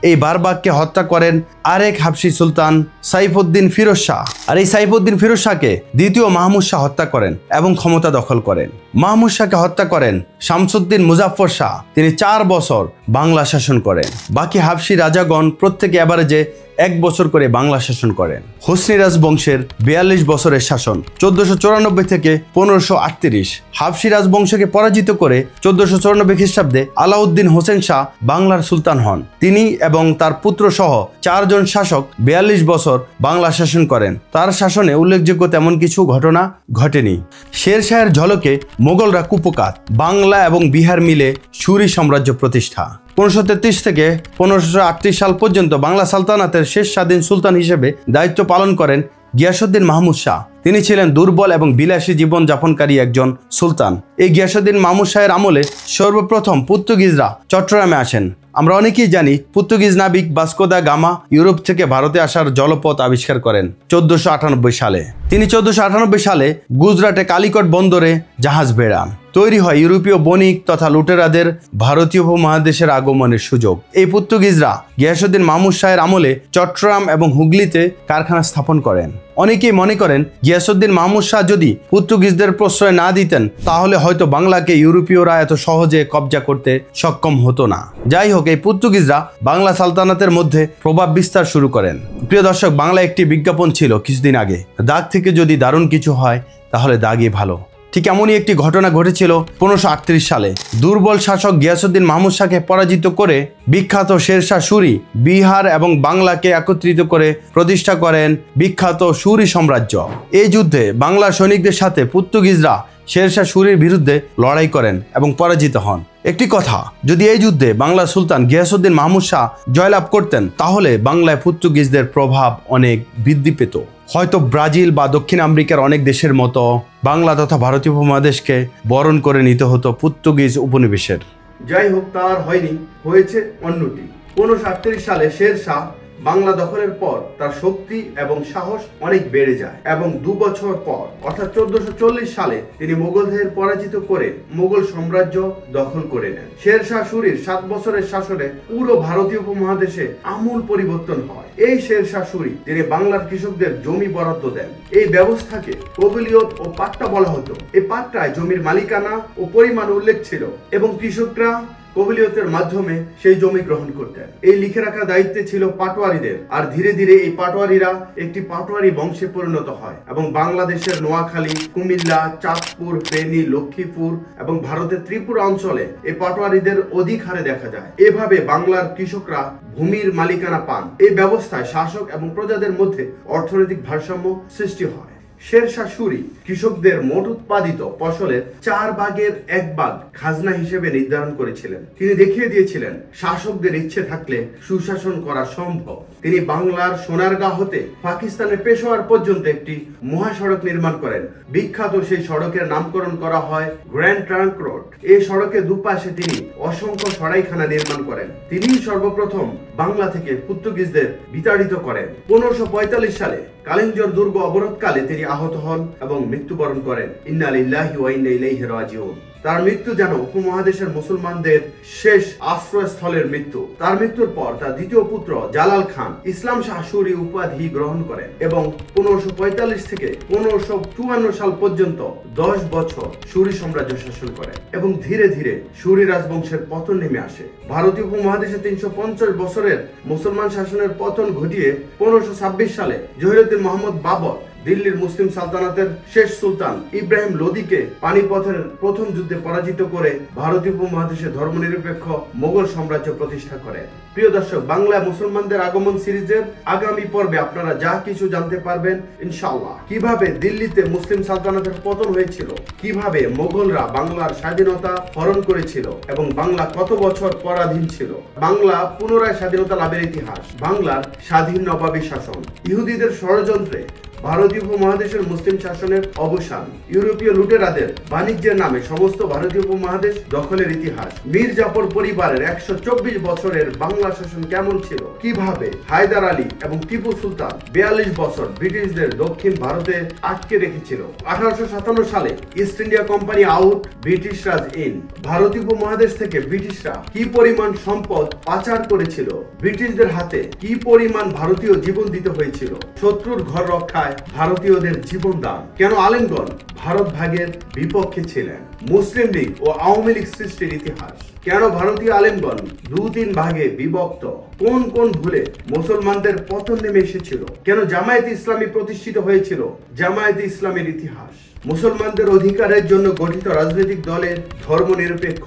এই বারবাককে হত্যা করেন আরেক হাবশি সুলতান সাইফুদ্দিন ফিরোজ শাহ। আর এই সাইফুদ্দিন ফিরোজ শাহকে দ্বিতীয় মাহমুদ শাহ হত্যা করেন এবং ক্ষমতা দখল করেন। মাহমুদ শাহকে হত্যা করেন শামসুদ্দিন মুজাফফর শাহ। তিনি 4 বছর বাংলা শাসন করেন। বাকি হাবশি রাজাগণ প্রত্যেকে এভারেজে 1 বছর করে বাংলা শাসন করেন। হোসনি রাজবংশের 42 বছরের শাসন 1494 থেকে 1538। হাবশি রাজবংশকে পরাজিত করে 1494 খ্রিস্টাব্দে আলাউদ্দিন হোসেন শাহ বাংলার সুলতান হন। তিনি এবং তার পুত্র সহ 4 জন শাসক 42 বছর বাংলা শাসন করেন। তার শাসনে উল্লেখযোগ্য তেমন কিছু ঘটনা ঘটেনি। শের শাহের ঝলকে মোগলরা কুপকাত, বাংলা এবং বিহার মিলে সুরি সাম্রাজ্য প্রতিষ্ঠা। 1533 থেকে 1538 সাল পর্যন্ত বাংলা সালতানাতের শেষ স্বাধীন সুলতান হিসেবে দায়িত্ব পালন করেন গিয়াসউদ্দিন মাহমুদ শাহ। তিনি ছিলেন দুর্বল এবং বিলাসী জীবন যাপনকারী একজন সুলতান। এই গিয়াসউদ্দিন মাহমুদ শাহের আমলে সর্বপ্রথম পর্তুগিজরা চট্টগ্রামে আসেন। আমরা অনেকেই জানি পর্তুগিজ নাবিক ভাস্কো দা গামা ইউরোপ থেকে ভারতে আসার জলপথ আবিষ্কার করেন 1498 সালে। তিনি 1498 সালে গুজরাটে কালিকট বন্দরে জাহাজ বেড়ান। তৈরি হয় ইউরোপীয় বণিক তথা লুটেরাদের ভারতীয় উপমহাদেশের আগমনের সুযোগ। এই পর্তুগিজরা গিয়াসউদ্দিন মাহমুদ শাহের আমলে চট্টগ্রাম এবং হুগলিতে কারখানা স্থাপন করেন। অনেকেই মনে করেন গিয়াসউদ্দিন মাহমুদ শাহ যদি পর্তুগিজদের প্রশ্রয় না দিতেন তাহলে হয়তো বাংলাকে ইউরোপীয়রা এত সহজে কবজা করতে সক্ষম হতো না। যাই হোক, এই পর্তুগিজরা বাংলা সালতানাতের মধ্যে প্রভাব বিস্তার শুরু করেন। প্রিয় দর্শক, বাংলায় একটি বিজ্ঞাপন ছিল কিছুদিন আগে, দাগ থেকে যদি দারুণ কিছু হয় তাহলে দাগই ভালো। ঠিক এমনই একটি ঘটনা ঘটেছিল 1538 সালে। দুর্বল শাসক গিয়াসউদ্দিন মাহমুদ শাহকে পরাজিত করে বিখ্যাত শেরশাহ সুরি বিহার এবং বাংলাকে একত্রিত করে প্রতিষ্ঠা করেন বিখ্যাত সুরি সাম্রাজ্য। এই যুদ্ধে বাংলার সৈনিকদের সাথে পর্তুগিজরা শেরশাহ সুরির বিরুদ্ধে লড়াই করেন এবং পরাজিত হন। একটি কথা, যদি এই যুদ্ধে বাংলার সুলতান গিয়াসউদ্দিন মাহমুদ শাহ জয়লাভ করতেন তাহলে বাংলায় পর্তুগিজদের প্রভাব অনেক বৃদ্ধি পেত। হয়তো ব্রাজিল বা দক্ষিণ আমেরিকার অনেক দেশের মতো বাংলা তথা ভারতীয় উপমহাদেশকে বরণ করে নিতে হতো পর্তুগিজ উপনিবেশের। যাই হোক, তার হয়নি, হয়েছে অন্যটি। 1538 সালে শের শাহ বাংলা দখলের পর তার শক্তি এবং সাহস অনেক বেড়ে যায় এবং 2 বছর পর অর্থাৎ 1440 সালে তিনি মোগলদের পরাজিত করে মোগল সাম্রাজ্য দখল করে নেন। শের শাহ সুরির 7 বছরের শাসনে পুরো ভারতীয় উপমহাদেশে আমূল পরিবর্তন হয়। এই শের শাহ সুরি তিনি বাংলার কৃষকদের জমি বরাদ্দ দেন। এই ব্যবস্থাকে কবিলিয়ত ও পাট্টা বলা হতো। এই পাট্টায় জমির মালিকানা ও পরিমাণ উল্লেখ ছিল এবং কৃষকরা কবিলিয়তের মাধ্যমে সেই জমি গ্রহণ করতেন। এই লিখে রাখা দায়িত্বে ছিল পাটোয়ারিদের। আর ধীরে ধীরে এই পাটোয়ারিরা একটি পাটোয়ারি বংশে পরিণত হয় এবং বাংলাদেশের নোয়াখালী, কুমিল্লা, চাঁদপুর, ফেনী, লক্ষ্মীপুর এবং ভারতের ত্রিপুরা অঞ্চলে এই পাটোয়ারিদের অধিক হারে দেখা যায়। এভাবে বাংলার কৃষকরা ভূমির মালিকানা পান। এই ব্যবস্থায় শাসক এবং প্রজাদের মধ্যে অর্থনৈতিক ভারসাম্য সৃষ্টি হয়। শের শাহ সুরি কৃষকদের মোট উৎপাদিত ফসলের 4 ভাগের 1 ভাগ খাজনা হিসেবে নির্ধারণ করেছিলেন। তিনি দেখিয়ে দিয়েছিলেন শাসকদের ইচ্ছে থাকলে সুশাসন করা সম্ভব। তিনি বাংলার সোনারগাঁ হতে পাকিস্তানের পেশোয়ার পর্যন্ত একটি মহাসড়ক নির্মাণ করেন। বিখ্যাত সেই সড়কের নামকরণ করা হয় গ্র্যান্ড ট্রাঙ্ক রোড। এই সড়কের দুপাশে তিনি অসংখ্য সরাইখানা নির্মাণ করেন। তিনি সর্বপ্রথম বাংলা থেকে পর্তুগিজদের বিতাড়িত করেন। 1545 সালে কালিঞ্জর দুর্গ অবরোধকালে তিনি আহত হন এবং মৃত্যুবরণ করেন। ইন্না লিল্লাহি ওয়া ইন্না ইলাইহি রাজিউন। তার মৃত্যু যেন উপমহাদেশের মুসলমানদের শেষ আশ্রয়স্থলের মৃত্যু। তার মৃত্যুর পর তার দ্বিতীয় পুত্র জালাল খান ইসলাম শাহ সুরি উপাধি গ্রহণ করেন এবং 1545 থেকে 1554 সাল পর্যন্ত 10 বছর সুরি সাম্রাজ্য শাসন করেন এবং ধীরে ধীরে সুরি রাজবংশের পতন নেমে আসে। ভারতীয় উপমহাদেশে 350 বছরের মুসলমান শাসনের পতন ঘটিয়ে 1526 সালে জহিরুদ্দিন মোহাম্মদ বাবর দিল্লির মুসলিম সালতানাতের শেষ সুলতান ইব্রাহিম লোদিকে পানিপথের প্রথম যুদ্ধে পরাজিত করে ভারতীয় উপমহাদেশে ধর্মনিরপেক্ষ মোগল সাম্রাজ্য প্রতিষ্ঠা করে। প্রিয় দর্শক, বাংলায় মুসলমানদের আগমন সিরিজের আগামী পর্বে আপনারা যা কিছু জানতে পারবেন ইনশাআল্লাহ। কিভাবে দিল্লিতে মুসলিম সালতানাতের পতন হয়েছিল, কিভাবে মোগলরা বাংলার স্বাধীনতা হরণ করেছিল এবং বাংলা কত বছর পরাধীন ছিল, বাংলা পুনরায় স্বাধীনতা লাভের ইতিহাস, বাংলার স্বাধীন নবাবী শাসন, ইহুদিদের ষড়যন্ত্রে ভারতীয় উপমহাদেশের মুসলিম শাসনের অবসান, ইউরোপীয় লুটেরাদের বাণিজ্যের নামে সমস্ত ভারতীয় উপমহাদেশ দখলের ইতিহাস, মীর জাফর পরিবারের 124 বছরের বাংলা শাসন কেমন ছিল, কিভাবে হায়দার আলী এবং টিপু সুলতান 42 বছর ব্রিটিশদের দক্ষিণ ভারতে আটকে রেখেছিল, 1857 সালে east India company out, British Raj in, ভারতীয় উপমহাদেশ থেকে ব্রিটিশরা কি পরিমাণ সম্পদ পাচার করেছিল, ব্রিটিশদের হাতে কি পরিমাণ ভারতীয় জীবন দিতে হয়েছিল, শত্রুর ঘর রক্ষায় ভারতীয়দের জীবন দান, কেন আলেমগণ ভারত ভাগের বিপক্ষে ছিলেন, মুসলিম লীগ ও আওয়ামী লীগ সৃষ্টির ইতিহাস, কেন ভারতীয় আলেমগণ 2-3 ভাগে বিভক্ত, কোন কোন ভুলে মুসলমানদের পতন নেমে এসেছিল, কেন জামায়াতে ইসলামী প্রতিষ্ঠিত হয়েছিল, জামায়াতে ইসলামের ইতিহাস, মুসলমানদের অধিকারের জন্য গঠিত রাজনৈতিক দলের ধর্মনিরপেক্ষ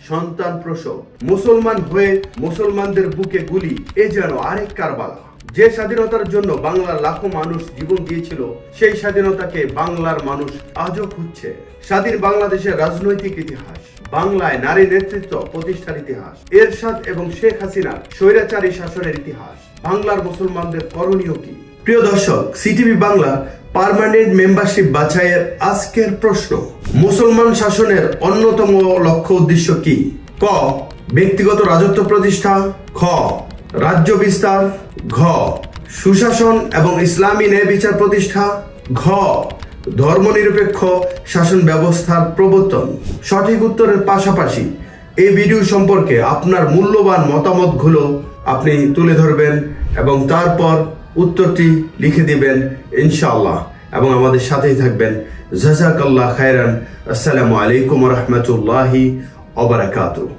সন্তান প্রসব, মুসলমান হয়ে মুসলমানদের বুকে গুলি, এ যেন আরেক কারবালা। যে স্বাধীনতার জন্য বাংলার লাখো মানুষ জীবন দিয়েছিল, সেই স্বাধীনতাকে বাংলার মানুষ আজও খুঁজছে। স্বাধীন বাংলাদেশের রাজনৈতিক ইতিহাস, বাংলায় নারী নেতৃত্ব প্রতিষ্ঠার ইতিহাস, এরশাদ এবং শেখ হাসিনার স্বৈরাচারী শাসনের ইতিহাস, বাংলার মুসলমানদের করণীয় কি। প্রিয় দর্শক, সিটিভি বাংলা পার্মানেন্ট মেম্বারশিপ বাছাইয়ের আজকের প্রশ্ন: মুসলমান শাসনের অন্যতম লক্ষ্য উদ্দেশ্য কি? ক. ব্যক্তিগত রাজত্ব প্রতিষ্ঠা, খ. রাজ্য বিস্তার, ঘ. সুশাসন এবং ইসলামী ন্যায় বিচার প্রতিষ্ঠা, ঘ. ধর্মনিরপেক্ষ শাসন ব্যবস্থার প্রবর্তন। সঠিক উত্তরের পাশাপাশি এই ভিডিও সম্পর্কে আপনার মূল্যবান মতামতগুলো আপনি তুলে ধরবেন এবং তারপর উত্তরটি লিখে দিবেন ইনশাআল্লাহ এবং আমাদের সাথেই থাকবেন। জাযাকাল্লাহ খায়রান। আসসালামু আলাইকুম ওয়া রাহমাতুল্লাহি ওয়া বারাকাতুহু।